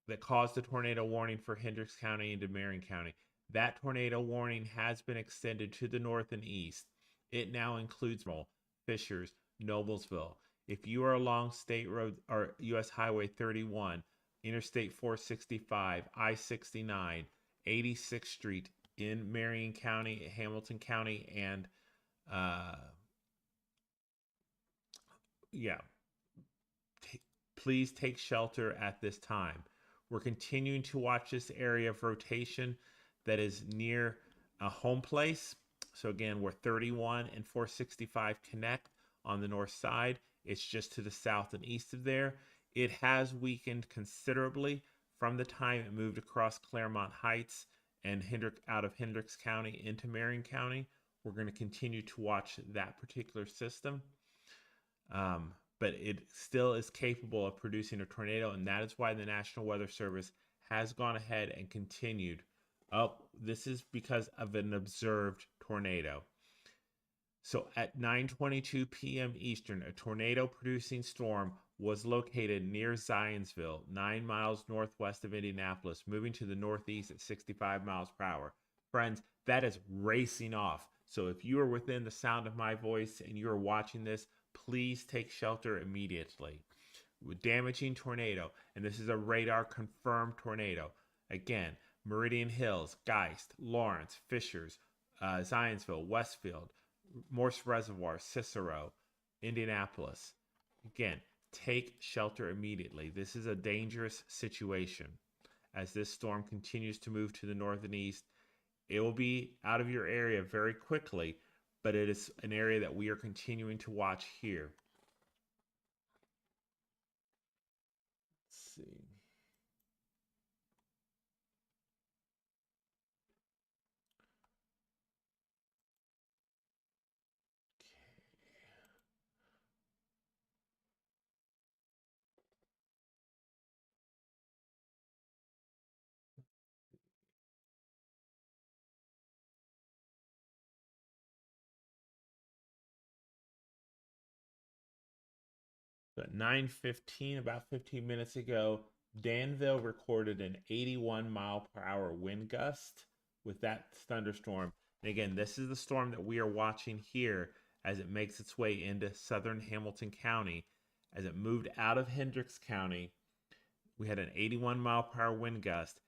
that caused the tornado warning for Hendricks County into Marion County. That tornado warning has been extended to the north and east. It now includes Fishers, Noblesville. If you are along State Road or US Highway 31, Interstate 465, I-69, 86th Street in Marion County, Hamilton County, and uh, yeah, please take shelter at this time. We're continuing to watch this area of rotation that is near a home place. So again, we're 31 and 465 connect on the north side. It's just to the south and east of there. It has weakened considerably from the time it moved across Claremont Heights and out of Hendricks County into Marion County. We're going to continue to watch that particular system. But it still is capable of producing a tornado, and that is why the National Weather Service has gone ahead and continued. Oh, this is because of an observed tornado. So at 9:22 p.m. Eastern, a tornado-producing storm was located near Zionsville, 9 miles northwest of Indianapolis, moving to the northeast at 65 miles per hour. Friends, that is racing off. So if you are within the sound of my voice and you are watching this, please take shelter immediately. With damaging tornado, and this is a radar confirmed tornado. Again, Meridian Hills, Geist, Lawrence, Fishers, Zionsville, Westfield, Morse Reservoir, Cicero, Indianapolis. Again, take shelter immediately. This is a dangerous situation. As this storm continues to move to the north and east, it will be out of your area very quickly, but it is an area that we are continuing to watch here. Let's see. So at 9:15, about 15 minutes ago, Danville recorded an 81 mile per hour wind gust with that thunderstorm. And again, this is the storm that we are watching here as it makes its way into southern Hamilton County. As it moved out of Hendricks County, we had an 81 mile per hour wind gust.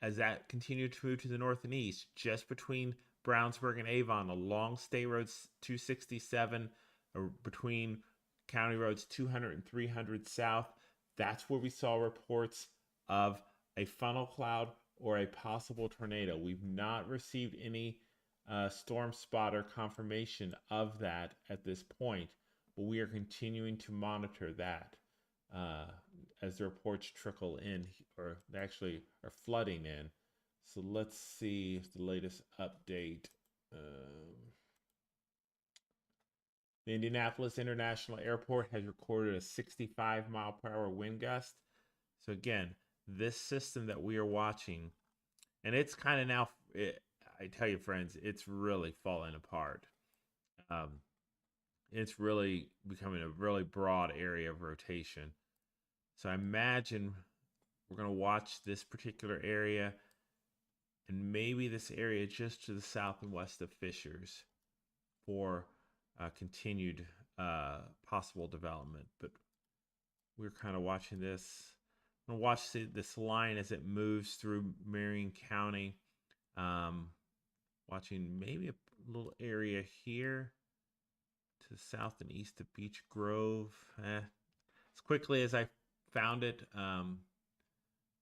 As that continued to move to the north and east, just between Brownsburg and Avon, along State Road 267, or between County Roads 200 and 300 South, that's where we saw reports of a funnel cloud or a possible tornado. We've not received any storm spotter confirmation of that at this point, but we are continuing to monitor that as the reports trickle in, or they actually are flooding in. So let's see if the latest update. The Indianapolis International Airport has recorded a 65 mile per hour wind gust. So again, this system that we are watching, and it's kind of now, I tell you, friends, it's really falling apart. It's really becoming a really broad area of rotation. So I imagine we're going to watch this particular area and maybe this area just to the south and west of Fishers for continued possible development. But we're kind of watching this. I'm going to watch this line as it moves through Marion County. Watching maybe a little area here to the south and east of Beech Grove. As quickly as I found it,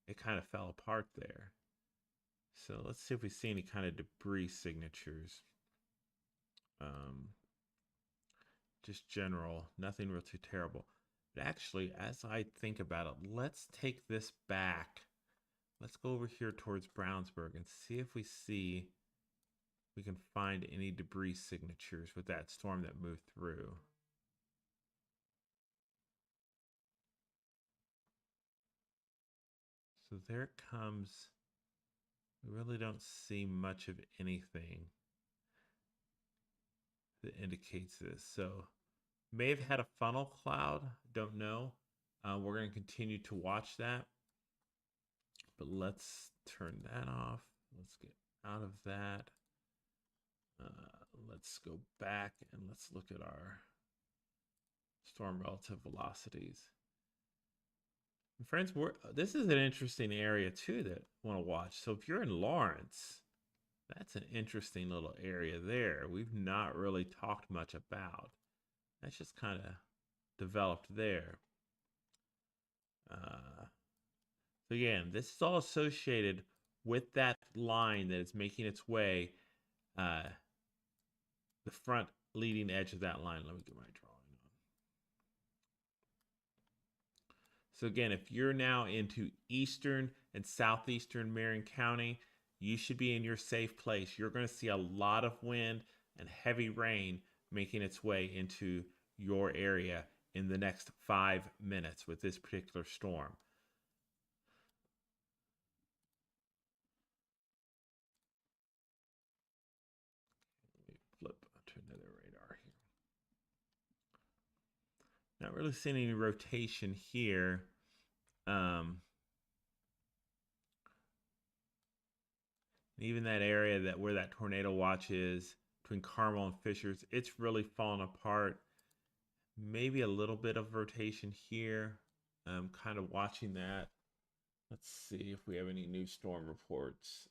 it kind of fell apart there. So let's see if we see any kind of debris signatures. Just general, nothing real too terrible. But actually, as I think about it, let's take this back. Let's go over here towards Brownsburg and see if we can find any debris signatures with that storm that moved through. So there it comes. We really don't see much of anything that indicates this. So may have had a funnel cloud. Don't know. We're going to continue to watch that. But let's turn that off. Let's get out of that. Let's go back and let's look at our storm relative velocities. And friends, this is an interesting area too that I want to watch. So if you're in Lawrence, that's an interesting little area there. We've not really talked much about. That's just kind of developed there. So again, this is all associated with that line that is making its way, the front leading edge of that line. Let me get my drawing on. So again, if you're now into eastern and southeastern Marion County, you should be in your safe place. You're going to see a lot of wind and heavy rain making its way into your area in the next 5 minutes with this particular storm. Let me flip to another radar here. Not really seeing any rotation here. Even that area that where that tornado watch is between Carmel and Fishers, it's really fallen apart. Maybe a little bit of rotation here. I'm kind of watching that. Let's see if we have any new storm reports.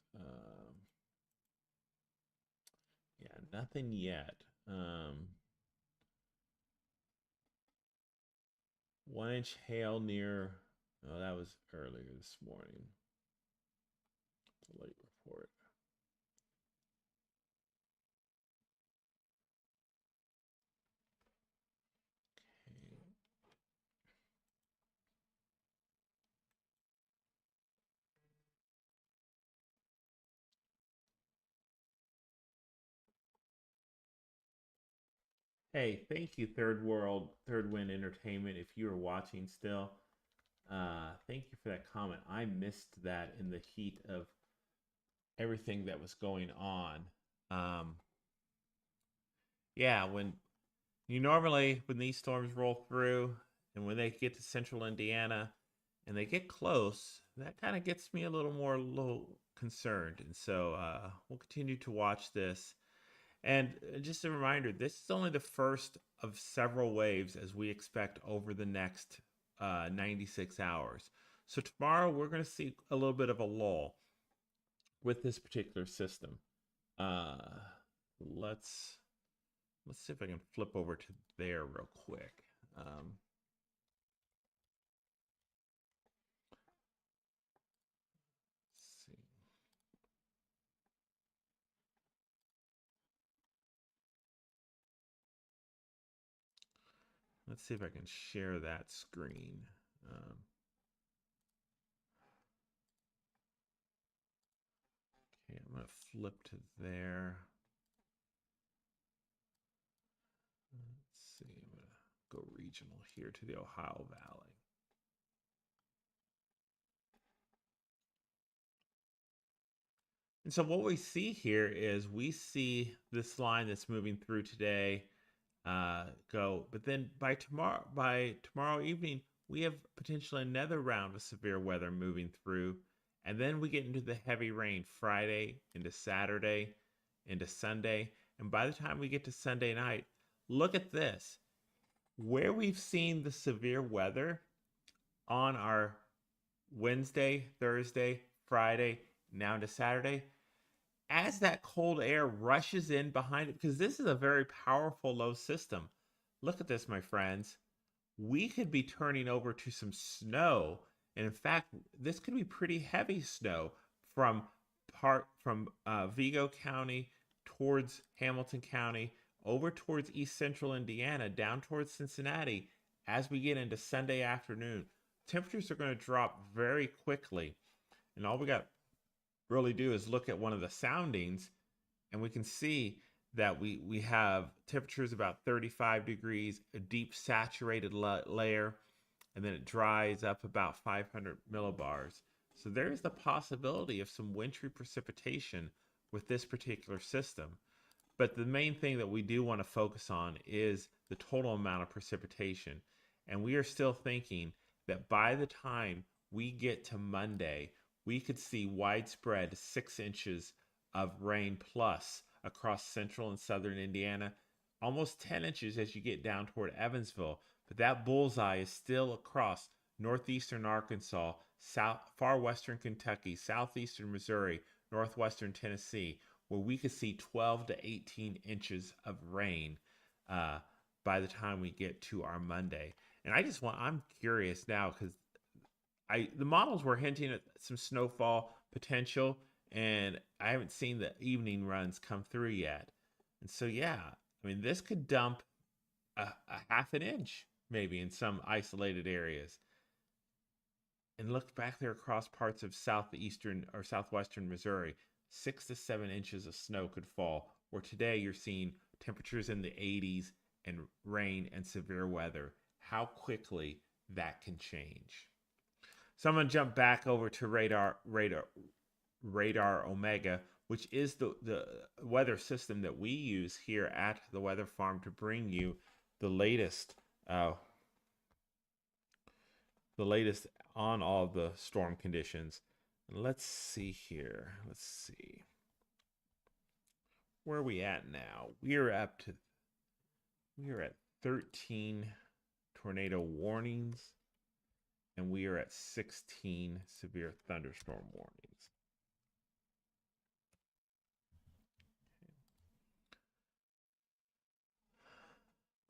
Yeah, nothing yet. 1-inch hail near, oh, that was earlier this morning. The late report. Okay. Hey, thank you, Third Wind Entertainment. If you are watching still, thank you for that comment. I missed that in the heat of everything that was going on. Um, yeah, when these storms roll through and when they get to central Indiana and they get close, that kind of gets me a little concerned. And so we'll continue to watch this. And just a reminder, this is only the first of several waves as we expect over the next 96 hours. So tomorrow we're going to see a little bit of a lull with this particular system. Uh, let's see if I can flip over to there real quick. Let's see. Let's see if I can share that screen. Okay, I'm going to flip to there. Let's see, I'm going to go regional here to the Ohio Valley. And so what we see here is we see this line that's moving through today go, but then by tomorrow evening, we have potentially another round of severe weather moving through, and then we get into the heavy rain Friday into Saturday into Sunday, and by the time we get to Sunday night, look at this. Where we've seen the severe weather on our Wednesday, Thursday, Friday, now into Saturday, as that cold air rushes in behind it, because this is a very powerful low system. Look at this, my friends. We could be turning over to some snow. And in fact, this could be pretty heavy snow from Vigo County towards Hamilton County, over towards east central Indiana, down towards Cincinnati, as we get into Sunday afternoon, temperatures are going to drop very quickly. And all we got really do is look at one of the soundings, and we can see that we have temperatures about 35 degrees, a deep saturated layer, and then it dries up about 500 millibars. So there is the possibility of some wintry precipitation with this particular system. But the main thing that we do want to focus on is the total amount of precipitation. And we are still thinking that by the time we get to Monday, we could see widespread 6 inches of rain plus across central and southern Indiana, almost 10 inches as you get down toward Evansville. But that bullseye is still across northeastern Arkansas, far western Kentucky, southeastern Missouri, northwestern Tennessee, where we could see 12 to 18 inches of rain uh, by the time we get to our Monday. And I'm curious now because the models were hinting at some snowfall potential, and I haven't seen the evening runs come through yet. And so, yeah, I mean, this could dump a half an inch maybe in some isolated areas. And look back there across parts of southeastern or southwestern Missouri, 6 to 7 inches of snow could fall. Where today you're seeing temperatures in the 80s and rain and severe weather. How quickly that can change. So I'm going to jump back over to radar Omega, which is the weather system that we use here at the Weather Farm to bring you the latest on all the storm conditions. Let's see here. Let's see. Where are we at now? We are at 13 tornado warnings, and we are at 16 severe thunderstorm warnings.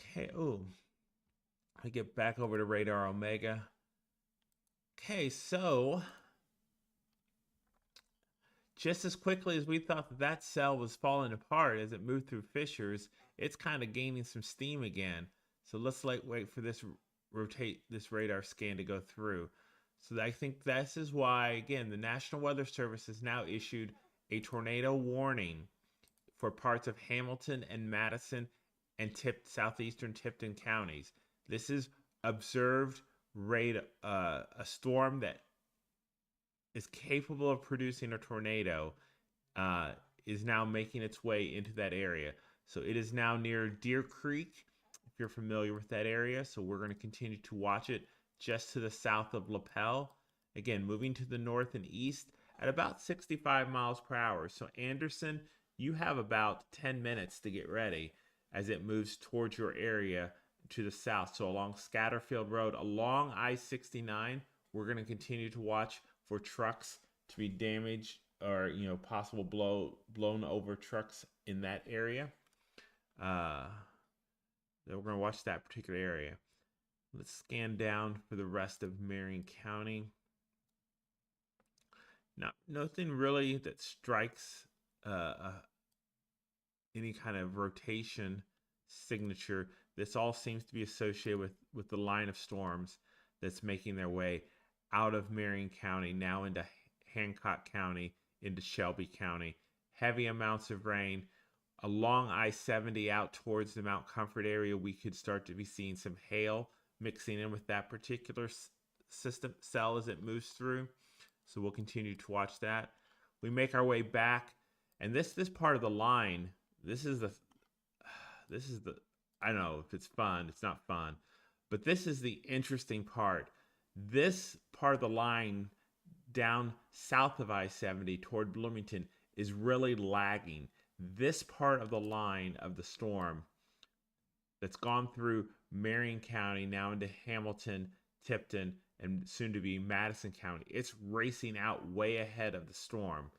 Okay, I get back over to Radar Omega. Okay, so just as quickly as we thought that cell was falling apart as it moved through fissures, it's kind of gaining some steam again. So let's wait for this radar scan to go through. So I think this is why, again, the National Weather Service has now issued a tornado warning for parts of Hamilton and Madison and southeastern Tipton counties. This is observed a storm that is capable of producing a tornado is now making its way into that area. So it is now near Deer Creek, if you're familiar with that area. So we're going to continue to watch it just to the south of Lapel. Again, moving to the north and east at about 65 miles per hour. So Anderson, you have about 10 minutes to get ready as it moves towards your area to the south. So along Scatterfield Road, along I-69, we're going to continue to watch for trucks to be damaged or possible blown over trucks in that area. Then we're going to watch that particular area. Let's scan down for the rest of Marion County. Nothing really that strikes any kind of rotation signature. This all seems to be associated with the line of storms that's making their way out of Marion County, now into Hancock County, into Shelby County. Heavy amounts of rain. Along I-70 out towards the Mount Comfort area, we could start to be seeing some hail mixing in with that particular system cell as it moves through. So we'll continue to watch that. We make our way back, and this part of the line, this is the I don't know if it's fun, it's not fun, but this is the interesting part. This part of the line down south of I-70 toward Bloomington is really lagging. This part of the line of the storm that's gone through Marion County, now into Hamilton, Tipton, and soon to be Madison County, it's racing out way ahead of the storm.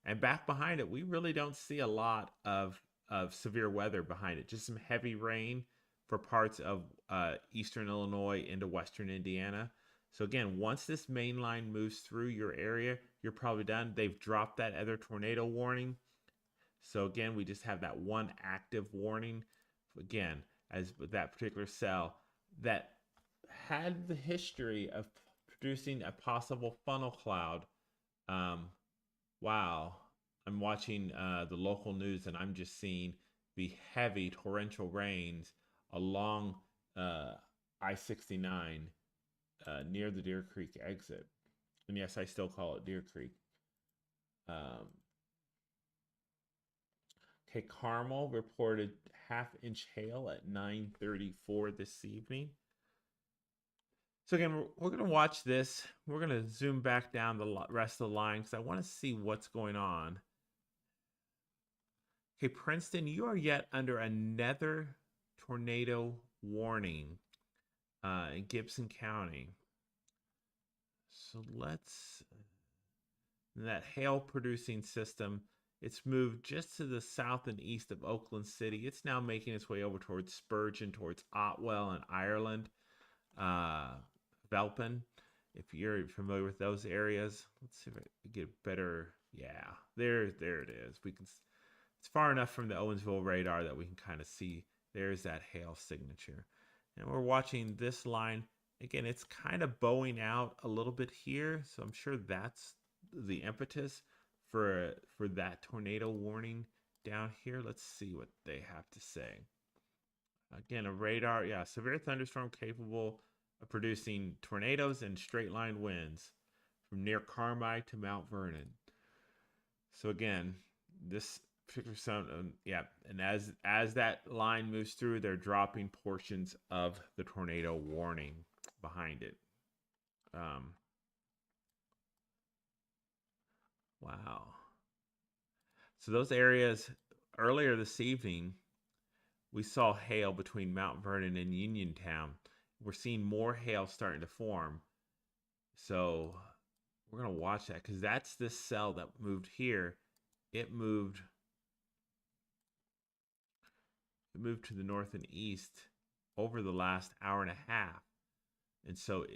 And back behind it, we really don't see a lot of severe weather behind it. Just some heavy rain for parts of eastern Illinois into western Indiana. So again, once this main line moves through your area, you're probably done. They've dropped that other tornado warning. So again, we just have that one active warning. Again, as with that particular cell, that had the history of producing a possible funnel cloud. Um, wow. I'm watching the local news and I'm just seeing the heavy torrential rains along uh, I 69 near the Deer Creek exit. And yes, I still call it Deer Creek. Um, okay, Carmel reported half-inch hail at 9:34 this evening. So again, we're going to watch this. We're going to zoom back down the rest of the line because I want to see what's going on. Okay, Princeton, you are yet under another tornado warning in Gibson County. So let's, that hail producing system, it's moved just to the south and east of Oakland City. It's now making its way over towards Spurgeon, towards Otwell and Ireland, Velpen. If you're familiar with those areas, let's see if I get better. Yeah, there it is. We can. It's far enough from the Owensville radar that we can kind of see there's that hail signature. And we're watching this line. Again, it's kind of bowing out a little bit here, so I'm sure that's the impetus for that tornado warning down here. Let's see what they have to say. Again, a radar, yeah, severe thunderstorm capable of producing tornadoes and straight line winds from near Carmi to Mount Vernon. So again, this particular sound, yeah, and as that line moves through, they're dropping portions of the tornado warning behind it. Wow. So those areas earlier this evening, we saw hail between Mount Vernon and Uniontown. We're seeing more hail starting to form. So we're going to watch that because that's this cell that moved here. It moved to the north and east over the last hour and a half. And so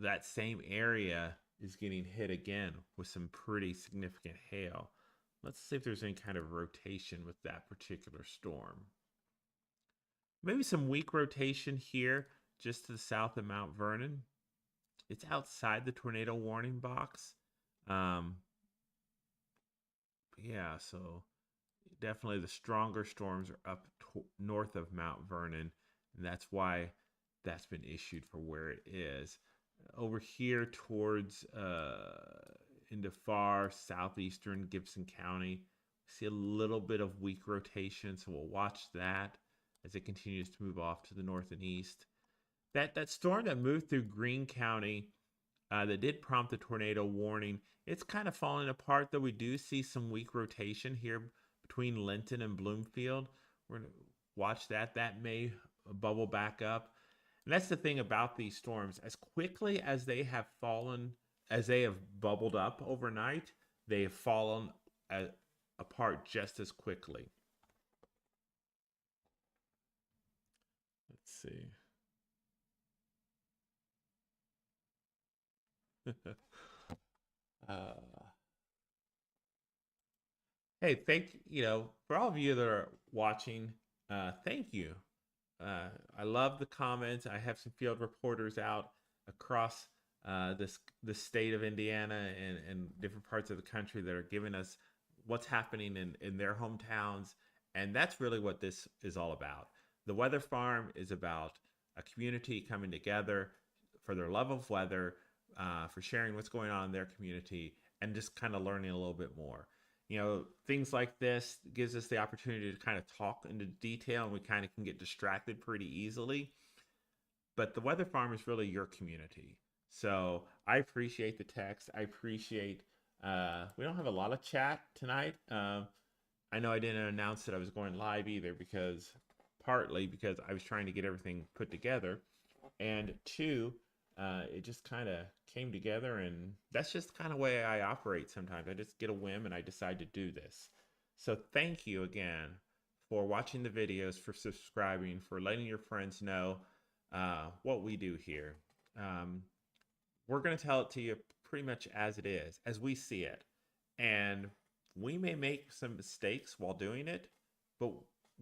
that same area is getting hit again with some pretty significant hail. Let's see if there's any kind of rotation with that particular storm. Maybe some weak rotation here just to the south of Mount Vernon. It's outside the tornado warning box. Yeah, so definitely the stronger storms are up north of Mount Vernon, and that's why that's been issued for where it is. Over here towards into far southeastern Gibson County, we see a little bit of weak rotation, so we'll watch that as it continues to move off to the north and east. That storm that moved through Greene County that did prompt the tornado warning, it's kind of falling apart, though we do see some weak rotation here between Linton and Bloomfield. We're going to watch that. That may bubble back up. And that's the thing about these storms. As quickly as they have fallen, as they have bubbled up overnight, they have fallen apart just as quickly. Let's see. Hey, for all of you that are watching, thank you. I love the comments. I have some field reporters out across the state of Indiana and different parts of the country that are giving us what's happening in their hometowns. And that's really what this is all about. The Weather Farm is about a community coming together for their love of weather, for sharing what's going on in their community, and just kind of learning a little bit more. Things like this gives us the opportunity to kind of talk into detail, and we kind of can get distracted pretty easily. But the Weather Farm is really your community. So I appreciate the text. I appreciate, we don't have a lot of chat tonight. I know I didn't announce that I was going live either, partly because I was trying to get everything put together. And two, it just kind of came together, and that's just kind of the way I operate sometimes. I just get a whim and I decide to do this. So thank you again for watching the videos, for subscribing, for letting your friends know what we do here. We're going to tell it to you pretty much as it is, as we see it. And we may make some mistakes while doing it, but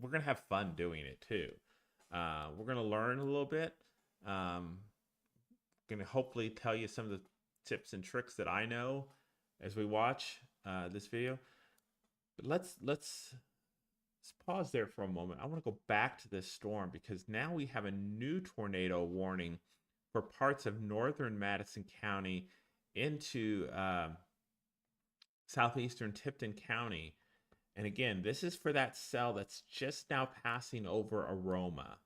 we're going to have fun doing it too. We're going to learn a little bit. going to hopefully tell you some of the tips and tricks that I know as we watch this video. But let's pause there for a moment. I want to go back to this storm because now we have a new tornado warning for parts of northern Madison County into southeastern Tipton County. And again, this is for that cell that's just now passing over Aroma.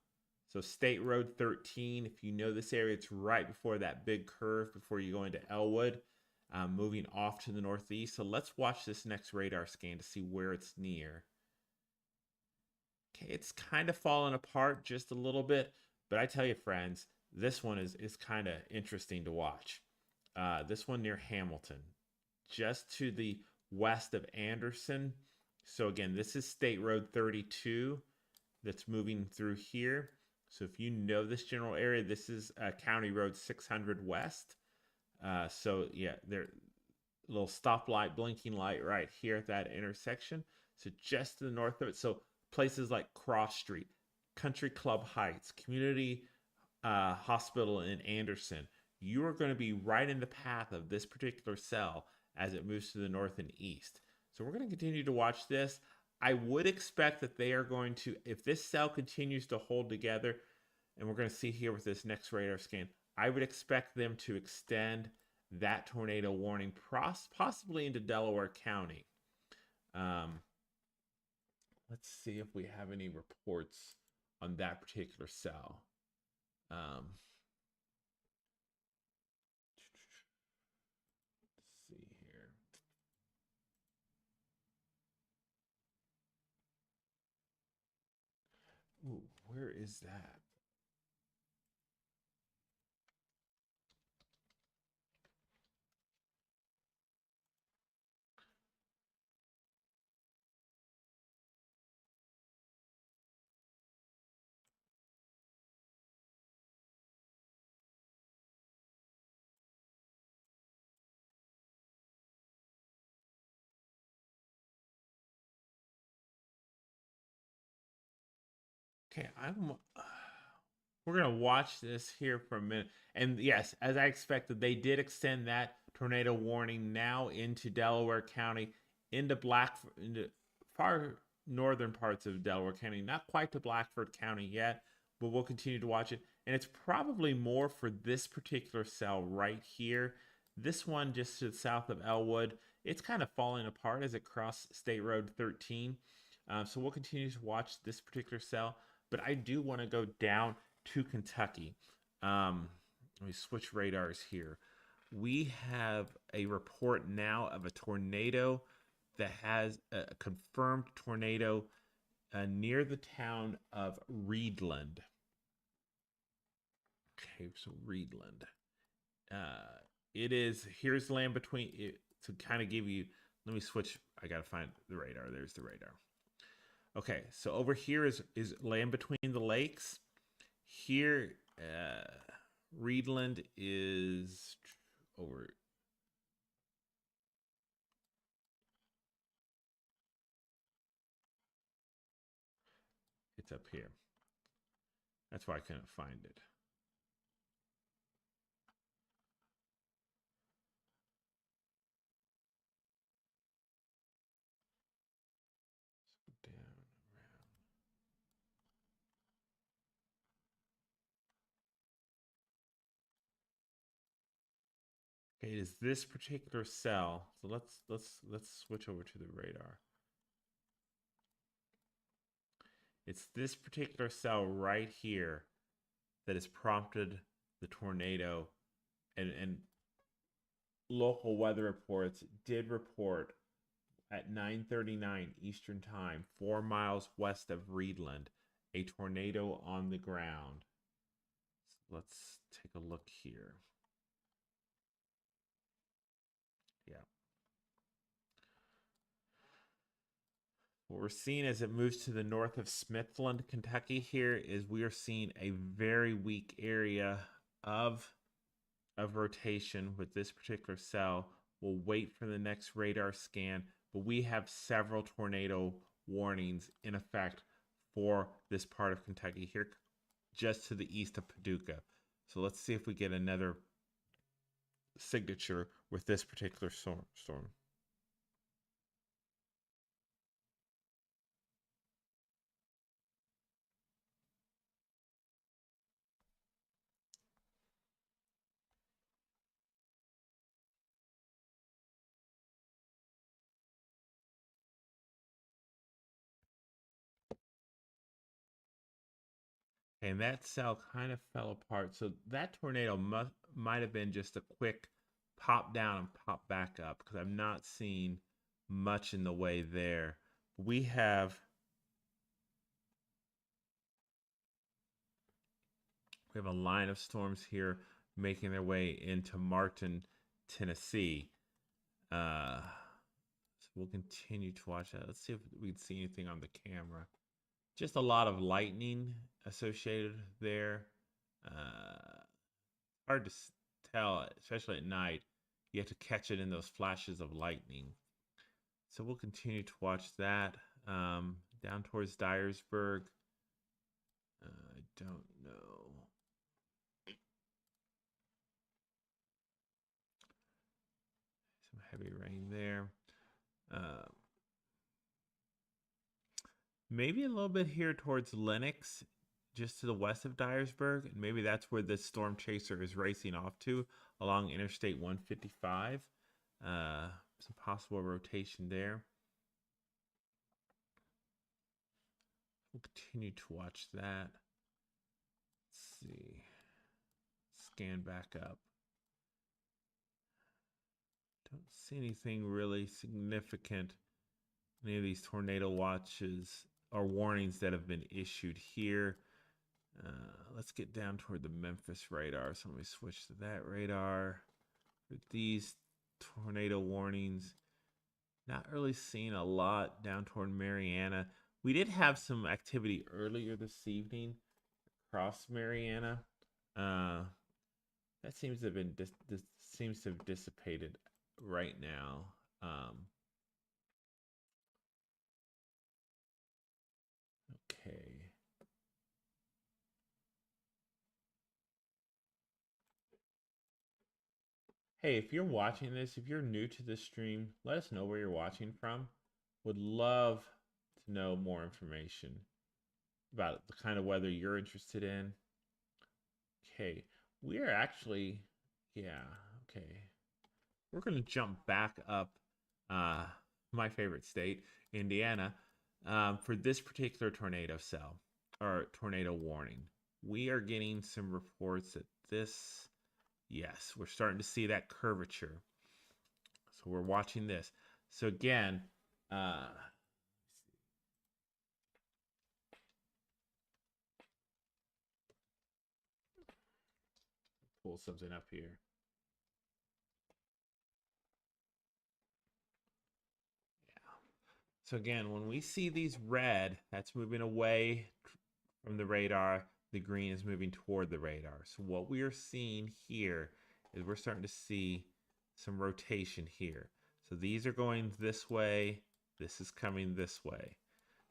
So State Road 13, if you know this area, it's right before that big curve before you go into Elwood, moving off to the northeast. So let's watch this next radar scan to see where it's near. Okay, it's kind of falling apart just a little bit, but I tell you, friends, this one is kind of interesting to watch. This one near Hamilton, just to the west of Anderson. So again, this is State Road 32 that's moving through here. So if you know this general area, this is County Road 600 West. So yeah, there little stoplight, blinking light right here at that intersection. So just to the north of it. So places like Cross Street, Country Club Heights, Community Hospital in Anderson, you are going to be right in the path of this particular cell as it moves to the north and east. So we're going to continue to watch this. I would expect that they are going to, if this cell continues to hold together, and we're going to see here with this next radar scan, I would expect them to extend that tornado warning possibly into Delaware County. Let's see if we have any reports on that particular cell. Let's see here. Ooh, where is that? Okay, we're gonna watch this here for a minute. And yes, as I expected, they did extend that tornado warning now into Delaware County, into far northern parts of Delaware County, not quite to Blackford County yet, but we'll continue to watch it. And it's probably more for this particular cell right here. This one just to the south of Elwood, it's kind of falling apart as it crosses State Road 13. So we'll continue to watch this particular cell. But I do want to go down to Kentucky. Let me switch radars here. We have a report now of a tornado that has a confirmed tornado near the town of Reedland. Okay, so Reedland. It is, here's land between, to kind of give you, let me switch. I got to find the radar. There's the radar. Okay, so over here is land between the lakes. Here, Reedland is over. It's up here. That's why I couldn't find it. Down around. Okay, it is this particular cell. So let's switch over to the radar. It's this particular cell right here that has prompted the tornado, and local weather reports did report at 9:39 Eastern Time, 4 miles west of Reedland, a tornado on the ground. So let's take a look here. Yeah. What we're seeing as it moves to the north of Smithland, Kentucky here is we are seeing a very weak area of rotation with this particular cell. We'll wait for the next radar scan, but we have several tornado warnings in effect for this part of Kentucky here, just to the east of Paducah. So let's see if we get another signature with this particular storm. And that cell kind of fell apart. So that tornado might have been just a quick pop down and pop back up because I'm not seeing much in the way there. We have a line of storms here making their way into Martin, Tennessee. So we'll continue to watch that. Let's see if we can see anything on the camera. Just a lot of lightning associated there. Hard to tell, especially at night. You have to catch it in those flashes of lightning. So we'll continue to watch that. Down towards Dyersburg. I don't know. Some heavy rain there. Maybe a little bit here towards Lenox, just to the west of Dyersburg. And maybe that's where this storm chaser is racing off to along Interstate 155. Some possible rotation there. We'll continue to watch that. Let's see. Scan back up. Don't see anything really significant. Any of these tornado watches or warnings that have been issued here. Let's get down toward the Memphis radar. So let me switch to that radar. With these tornado warnings, not really seeing a lot down toward Mariana. We did have some activity earlier this evening across Mariana. That seems to have been seems to have dissipated right now. Okay. Hey, if you're watching this, if you're new to this stream, let us know where you're watching from. Would love to know more information about the kind of weather you're interested in. Okay, we are actually, yeah, okay. We're going to jump back up uh, my favorite state, Indiana, for this particular tornado cell or tornado warning. We are getting some reports that this, yes, we're starting to see that curvature. So we're watching this. So again, pull something up here. So again, when we see these red, that's moving away from the radar. The green is moving toward the radar. So what we are seeing here is we're starting to see some rotation here. So these are going this way. This is coming this way.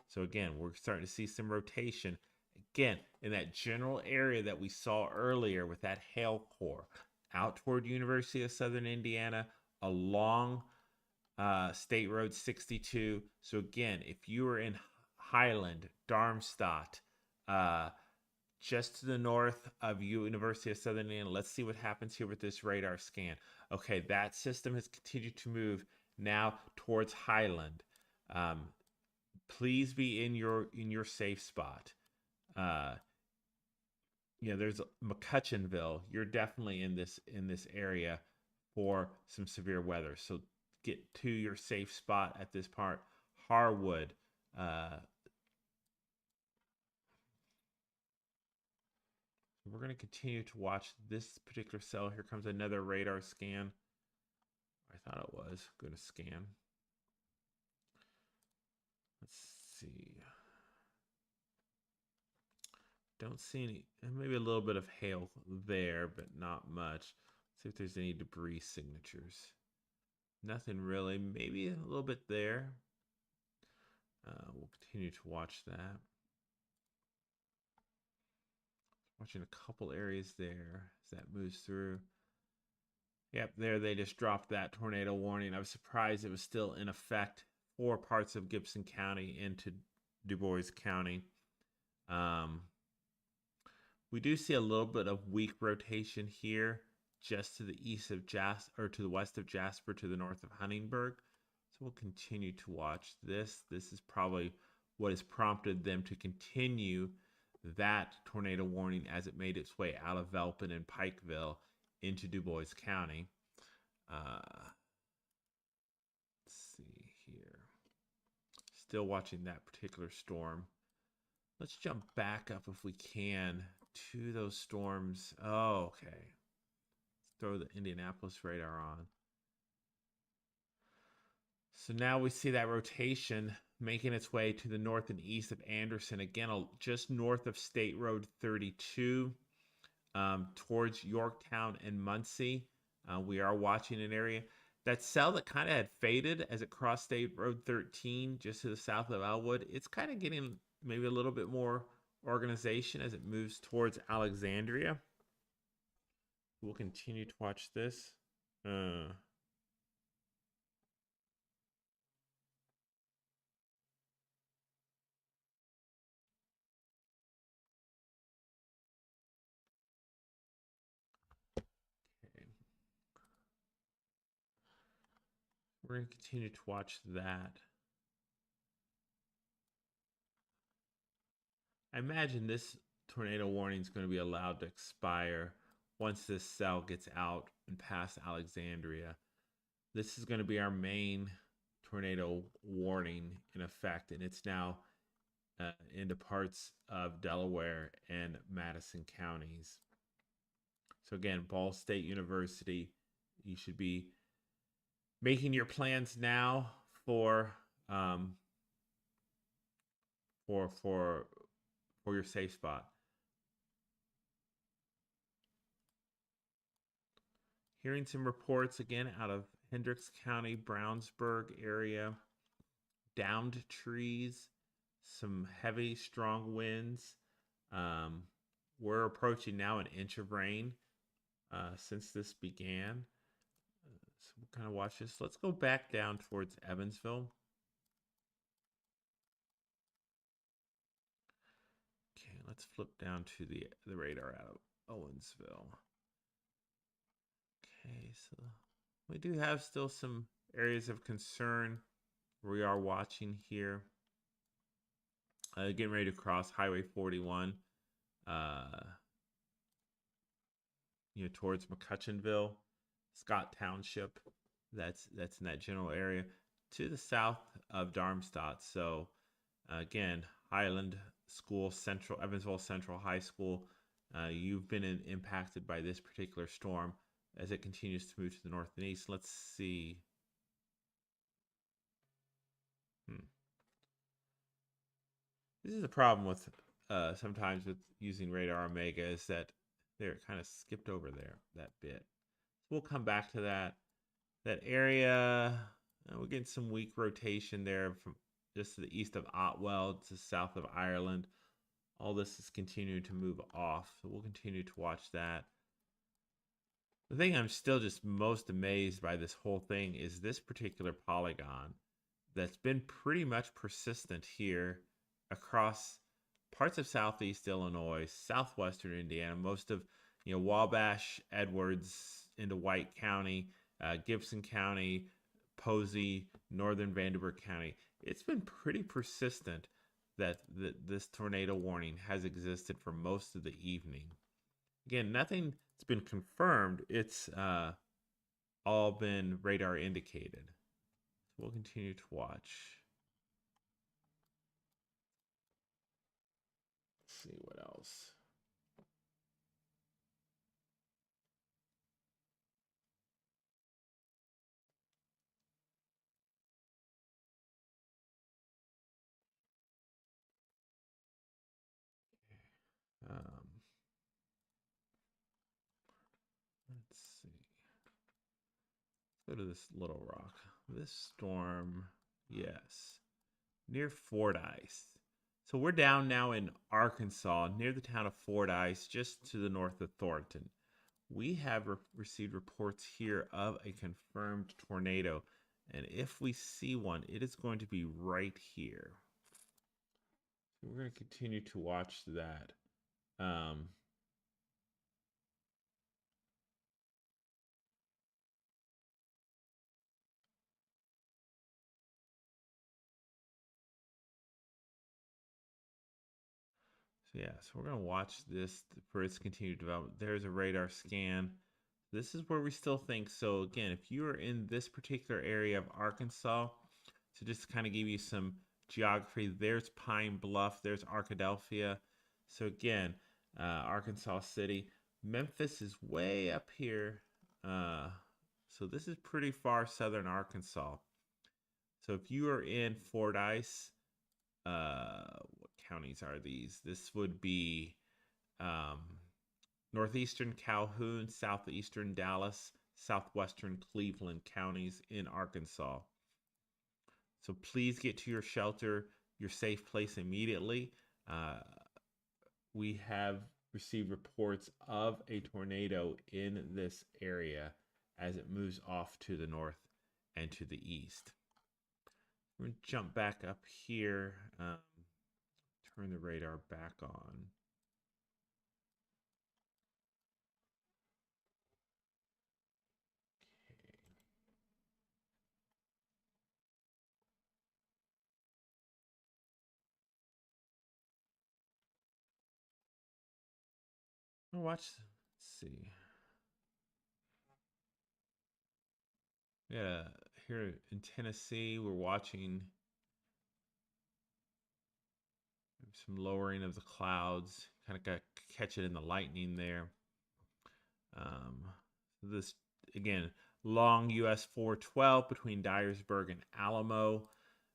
So again, we're starting to see some rotation. Again, in that general area that we saw earlier with that hail core out toward University of Southern Indiana along State Road 62. So again, if you are in Highland, Darmstadt, just to the north of University of Southern Indiana, let's see what happens here with this radar scan. Okay, that system has continued to move now towards Highland. Please be in your safe spot. There's McCutcheonville. You're definitely in this area for some severe weather. So get to your safe spot at this part. Harwood. We're going to continue to watch this particular cell. Here comes another radar scan. I thought it was going to scan. Let's see. Don't see any, maybe a little bit of hail there, but not much. Let's see if there's any debris signatures. Nothing really, maybe a little bit there. We'll continue to watch that. Watching a couple areas there as that moves through. Yep, there they just dropped that tornado warning. I was surprised it was still in effect for parts of Gibson County into Du Bois County. Um, we do see a little bit of weak rotation here, just to the east of Jasper, or to the west of Jasper, to the north of Huntingburg. So we'll continue to watch this. This is probably what has prompted them to continue that tornado warning as it made its way out of Velpen and Pikeville into Du Bois County. Let's see here. Still watching that particular storm. Let's jump back up if we can to those storms. Oh, okay. Let's throw the Indianapolis radar on. So now we see that rotation making its way to the north and east of Anderson. Again, just north of State Road 32, towards Yorktown and Muncie. We are watching an area. That cell that kind of had faded as it crossed State Road 13 just to the south of Elwood, it's kind of getting maybe a little bit more organization as it moves towards Alexandria. We'll continue to watch this. Okay. We're going to continue to watch that. I imagine this tornado warning is going to be allowed to expire once this cell gets out and past Alexandria. This is going to be our main tornado warning in effect, and it's now into parts of Delaware and Madison counties. So again, Ball State University, you should be making your plans now for your safe spot. Hearing some reports again out of Hendricks County, Brownsburg area, downed trees, some heavy, strong winds. We're approaching now an inch of rain since this began. So we'll kind of watch this. Let's go back down towards Evansville. Okay, let's flip down to the radar out of Owensville. Okay, so we do have still some areas of concern we are watching here. Getting ready to cross Highway 41, towards McCutcheonville, Scott Township. That's in that general area to the south of Darmstadt. So again, Highland School Central, Evansville Central High School. You've been impacted by this particular storm as it continues to move to the north and east. Let's see. This is a problem with sometimes with using Radar Omega, is that they're kind of skipped over there that bit. So we'll come back to that area. We're getting some weak rotation there from just to the east of Otwell to south of Ireland. All this is continuing to move off, so we'll continue to watch that. The thing I'm still just most amazed by this whole thing is this particular polygon that's been pretty much persistent here across parts of southeast Illinois, southwestern Indiana, most of Wabash, Edwards into White County, Gibson County, Posey, northern Vanderburgh County. It's been pretty persistent that this tornado warning has existed for most of the evening. Again, nothing's been confirmed. It's all been radar indicated. So we'll continue to watch. Let's see what else. Let's see. Let's go to this Little Rock. This storm, yes, near Fordyce. So we're down now in Arkansas, near the town of Fordyce, just to the north of Thornton. we have received reports here of a confirmed tornado. And if we see one, it is going to be right here. So we're going to continue to watch that. Um, so yeah, so we're going to watch this for its continued development. There's a radar scan. This is where we still think. So again, if you are in this particular area of Arkansas, so just to kind of give you some geography, there's Pine Bluff, there's Arkadelphia. So again, Arkansas City. Memphis is way up here. So this is pretty far southern Arkansas. So if you are in Fordyce, what counties are these? This would be um, northeastern Calhoun, southeastern Dallas, southwestern Cleveland counties in Arkansas. So please get to your shelter, your safe place immediately. Uh, we have received reports of a tornado in this area as it moves off to the north and to the east. We're going to jump back up here, turn the radar back on. Watch. Let's see. Yeah, here in Tennessee, we're watching some lowering of the clouds. Kind of got catch it in the lightning there. This again, long US 412 between Dyersburg and Alamo.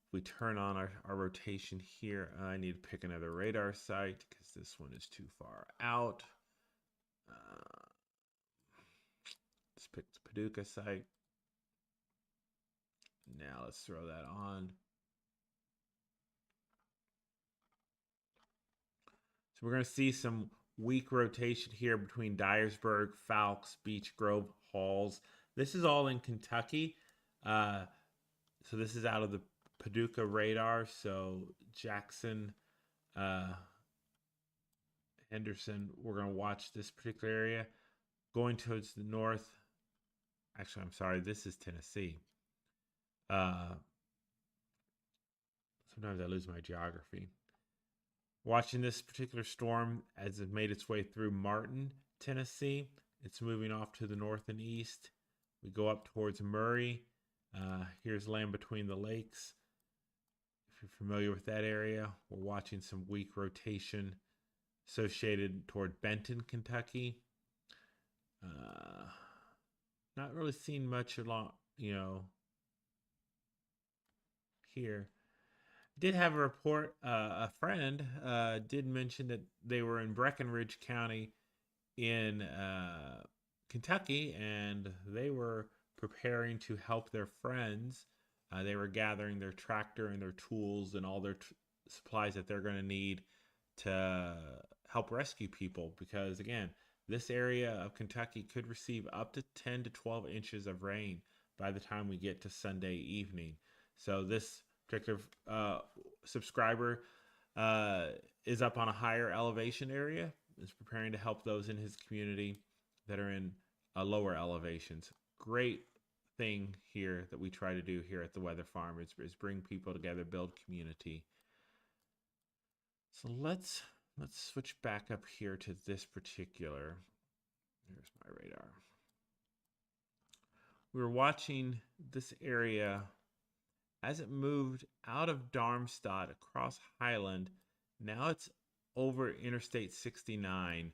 If we turn on our rotation here, I need to pick another radar site because this one is too far out. Let's pick the Paducah site. Now let's throw that on. So we're going to see some weak rotation here between Dyersburg, Fowlks, Beech Grove, Halls. This is all in Kentucky. So this is out of the Paducah radar. So Jackson, Henderson, we're going to watch this particular area. Going towards the north. Actually, I'm sorry, this is Tennessee. Sometimes I lose my geography. Watching this particular storm as it made its way through Martin, Tennessee. It's moving off to the north and east. We go up towards Murray. Here's Land Between the Lakes. If you're familiar with that area, we're watching some weak rotation associated toward Benton, Kentucky. Not really seeing much along, here. Did have a report. A friend did mention that they were in Breckinridge County in Kentucky, and they were preparing to help their friends. They were gathering their tractor and their tools and all their supplies that they're going to need to help rescue people because, again, this area of Kentucky could receive up to 10 to 12 inches of rain by the time we get to Sunday evening. So this particular subscriber is up on a higher elevation area, is preparing to help those in his community that are in lower elevations. Great thing here that we try to do here at the Weather Farm is bring people together, build community. So let's switch back up here to this particular. Here's my radar. We were watching this area as it moved out of Darmstadt across Highland. Now it's over Interstate 69.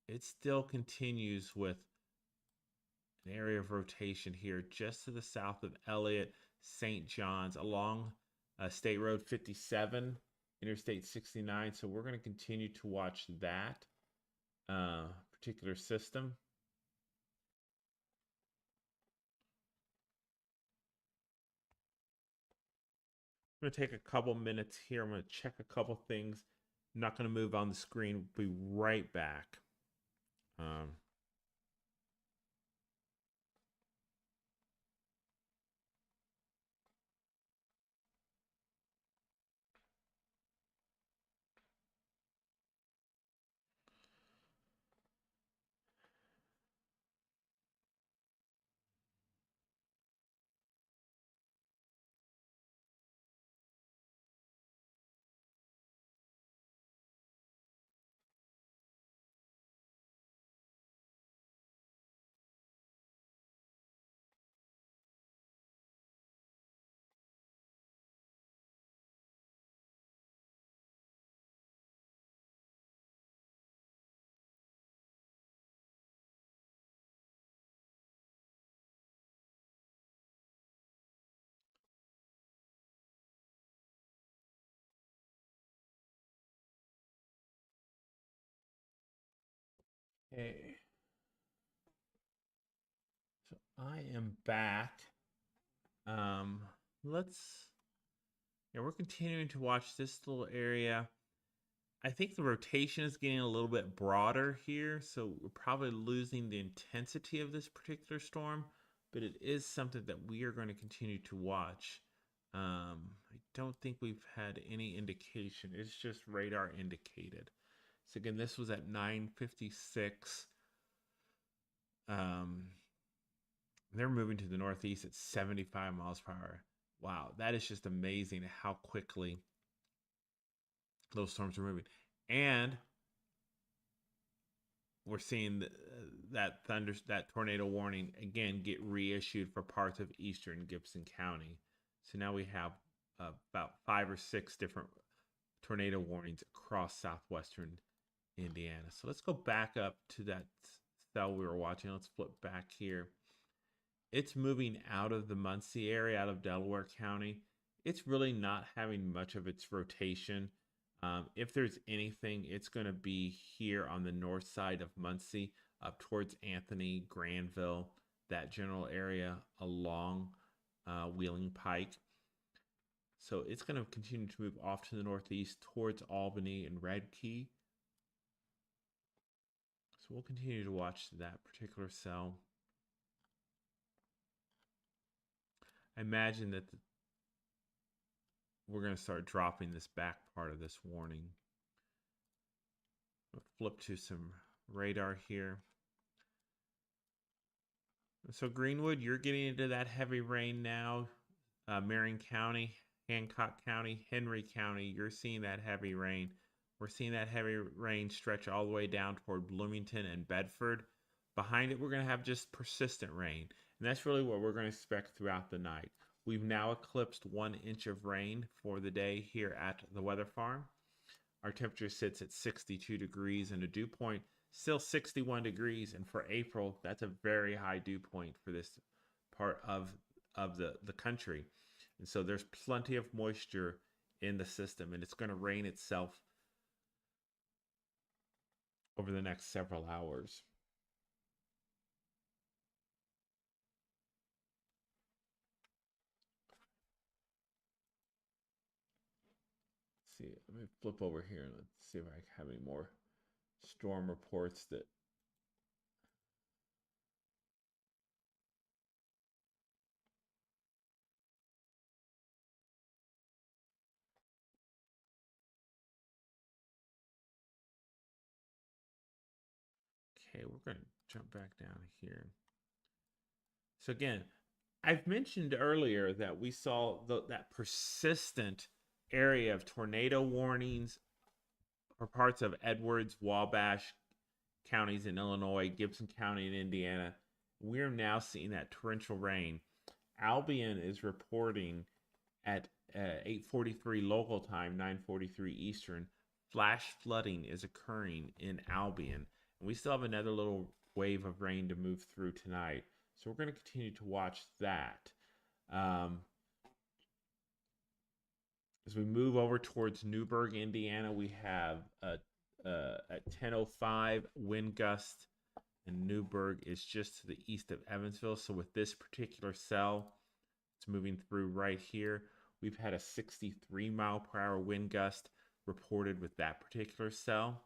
It still continues with an area of rotation here just to the south of Elliott, St. John's, along State Road 57, Interstate 69. So we're going to continue to watch that particular system. I'm going to take a couple minutes here. I'm going to check a couple things I'm not going to move on the screen. We'll be right back. Um, okay. So I am back. Um, let's, yeah, we're continuing to watch this little area. I think the rotation is getting a little bit broader here, so we're probably losing the intensity of this particular storm, but it is something that we are going to continue to watch. I don't think we've had any indication. It's just radar indicated. So again, this was at 9:56. Um, they're moving to the northeast at 75 miles per hour. Wow, that is just amazing how quickly those storms are moving. And we're seeing that tornado warning again get reissued for parts of eastern Gibson County. So now we have about 5 or 6 different tornado warnings across southwestern Indiana. So let's go back up to that cell we were watching. Let's flip back here. It's moving out of the Muncie area, out of Delaware County. It's really not having much of its rotation. If there's anything, it's going to be here on the north side of Muncie, up towards Anthony, Granville, that general area along Wheeling Pike. So it's going to continue to move off to the northeast towards Albany and Red Key. So we'll continue to watch that particular cell. I imagine that we're going to start dropping this back part of this warning. We'll flip to some radar here. So Greenwood, you're getting into that heavy rain now. Marion County, Hancock County, Henry County, you're seeing that heavy rain. We're seeing that heavy rain stretch all the way down toward Bloomington and Bedford. Behind it, we're going to have just persistent rain. And that's really what we're going to expect throughout the night. We've now eclipsed 1 inch of rain for the day here at the weather farm. Our temperature sits at 62 degrees and a dew point still 61 degrees. And for April, that's a very high dew point for this part of the country. And so there's plenty of moisture in the system, and it's going to rain itself over the next several hours. Let's see, let me flip over here and let's see if I have any more storm reports that okay, we're going to jump back down here. So again, I've mentioned earlier that we saw that persistent area of tornado warnings for parts of Edwards, Wabash counties in Illinois, Gibson County in Indiana. We're now seeing that torrential rain. Albion is reporting at 8:43 local time, 9:43 Eastern. Flash flooding is occurring in Albion, and we still have another little wave of rain to move through tonight. So we're going to continue to watch that. As we move over towards Newburgh, Indiana, we have at 10:05 wind gust, and Newburgh is just to the east of Evansville. So with this particular cell, it's moving through right here. We've had a 63 mile per hour wind gust reported with that particular cell.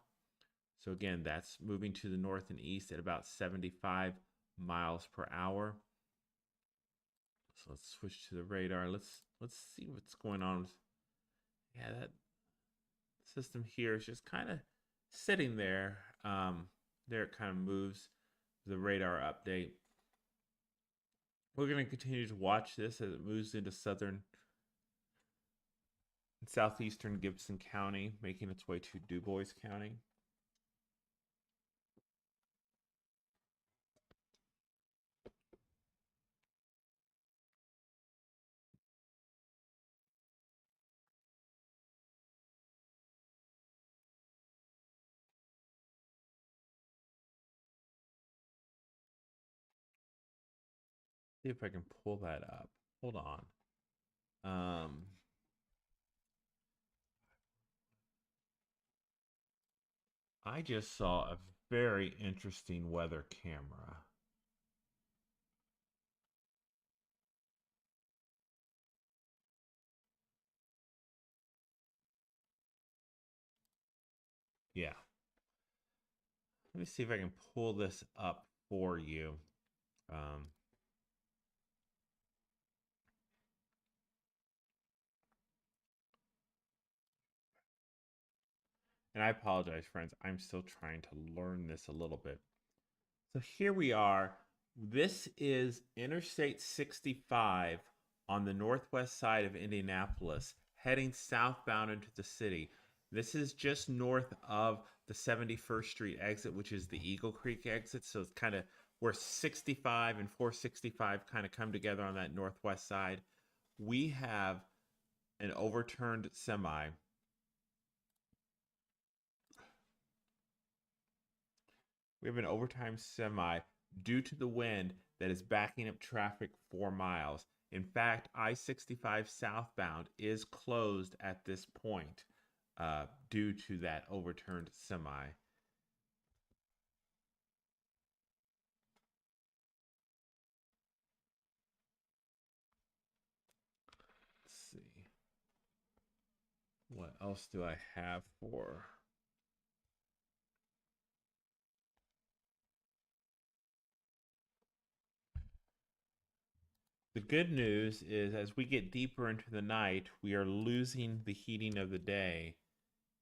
So again, that's moving to the north and east at about 75 miles per hour. So let's switch to the radar. Let's see what's going on. Yeah, that system here is just kind of sitting there. There it kind of moves the radar update. We're going to continue to watch this as it moves into southern and southeastern Gibson County, making its way to DuBois County. See if I can pull that up. Hold on. I just saw a very interesting weather camera. Yeah. Let me see if I can pull this up for you. Um, and I apologize, friends. I'm still trying to learn this a little bit. So here we are. This is Interstate 65 on the northwest side of Indianapolis, heading southbound into the city. This is just north of the 71st Street exit, which is the Eagle Creek exit. So it's kind of where 65 and 465 kind of come together on that northwest side. We have an overturned semi. We have an overtime semi due to the wind that is backing up traffic 4 miles. In fact, I 65 southbound is closed at this point due to that overturned semi. Let's see. What else do I have for? The good news is as we get deeper into the night, we are losing the heating of the day,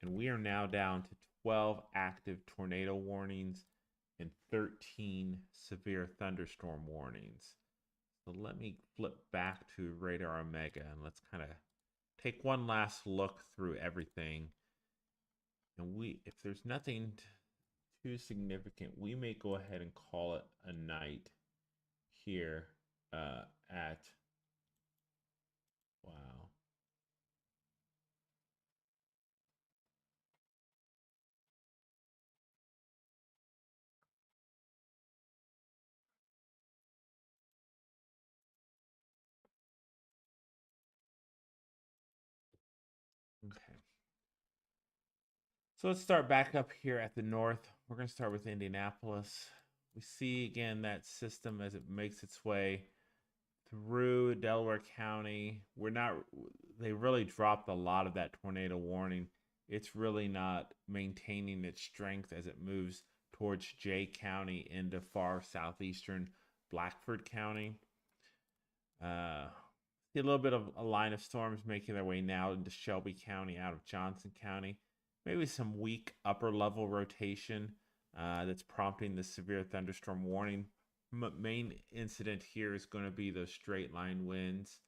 and we are now down to 12 active tornado warnings and 13 severe thunderstorm warnings. So let me flip back to Radar Omega and let's kind of take one last look through everything. And if there's nothing too significant, we may go ahead and call it a night here at, wow. Okay. So let's start back up here at the north. We're going to start with Indianapolis. We see again that system as it makes its way through Delaware County. They really dropped a lot of that tornado warning. It's really not maintaining its strength as it moves towards Jay County into far southeastern Blackford County. See a little bit of a line of storms making their way now into Shelby County out of Johnson County. Maybe some weak upper level rotation that's prompting the severe thunderstorm warning. Main incident here is going to be those straight line winds.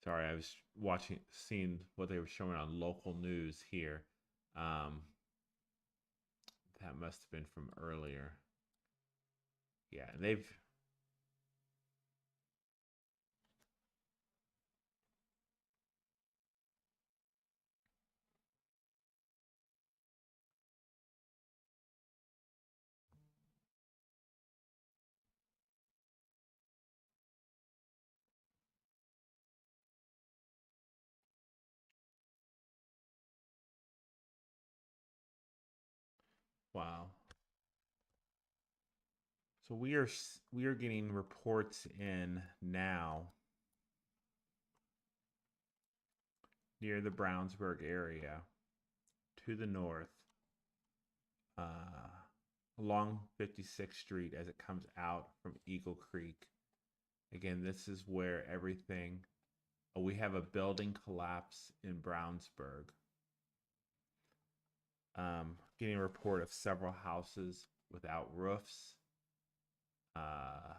Sorry, I was seeing what they were showing on local news here. Um, that must have been from earlier. Yeah, they've Wow. So we are getting reports in now near the Brownsburg area to the north, uh, along 56th Street as it comes out from Eagle Creek. Again, this is where everything. Oh, we have a building collapse in Brownsburg. Getting a report of several houses without roofs. Uh,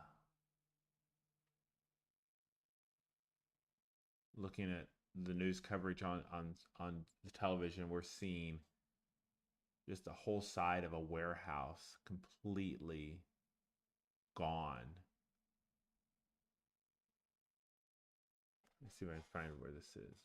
Looking at the news coverage on the television, we're seeing just the whole side of a warehouse completely gone. Let's see if I can find where this is.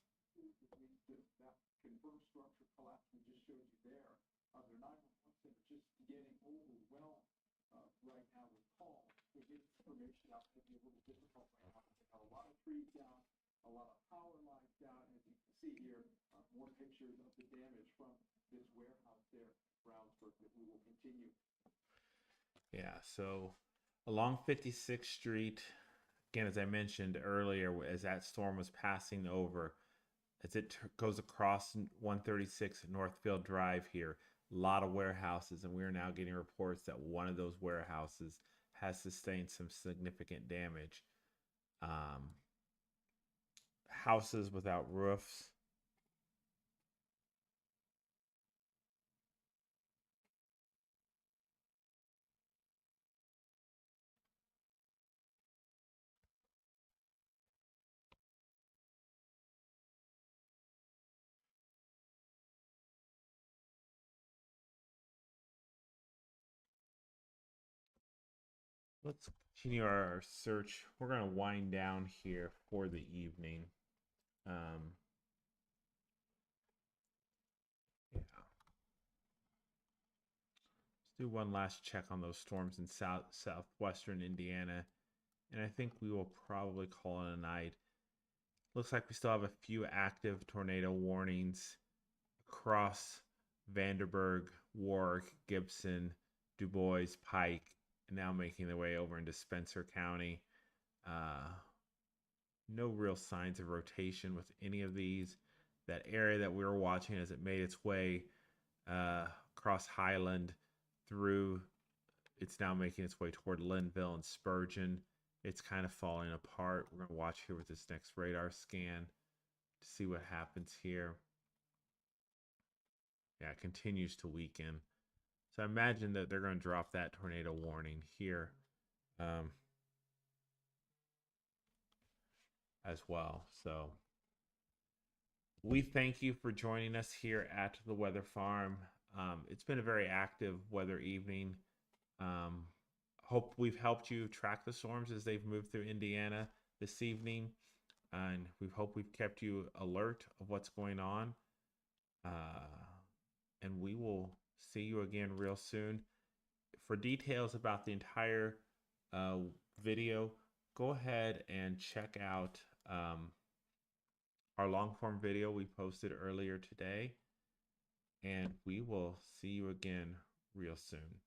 That confirmed structure collapse we just showed you there. Their 911 center just getting overwhelmed right now with calls. To get information out may be a little difficult right now. They've got a lot of trees down, a lot of power lines down. As you can see here, more pictures of the damage from this warehouse there, Brownsburg, that we will continue. Yeah, so along 56th Street, again, as I mentioned earlier, as that storm was passing over, as it goes across 136 Northfield Drive here, a lot of warehouses, and we are now getting reports that one of those warehouses has sustained some significant damage. Um, Houses without roofs. Let's continue our search. We're going to wind down here for the evening. Um, yeah. Let's do one last check on those storms in southwestern Indiana, and I think we will probably call it a night. Looks like we still have a few active tornado warnings across Vanderburgh, Warwick, Gibson, Du Bois, Pike, now making their way over into Spencer County. Uh, no real signs of rotation with any of these. That area that we were watching as it made its way across Highland through, it's now making its way toward Linville and Spurgeon. It's kind of falling apart. We're going to watch here with this next radar scan to see what happens here. Yeah, it continues to weaken. So I imagine that they're going to drop that tornado warning here as well. So we thank you for joining us here at the Weather Farm. It's been a very active weather evening. Hope we've helped you track the storms as they've moved through Indiana this evening. And we hope we've kept you alert of what's going on. And we will see you again real soon. For details about the entire video, go ahead and check out our long form video we posted earlier today. And we will see you again real soon.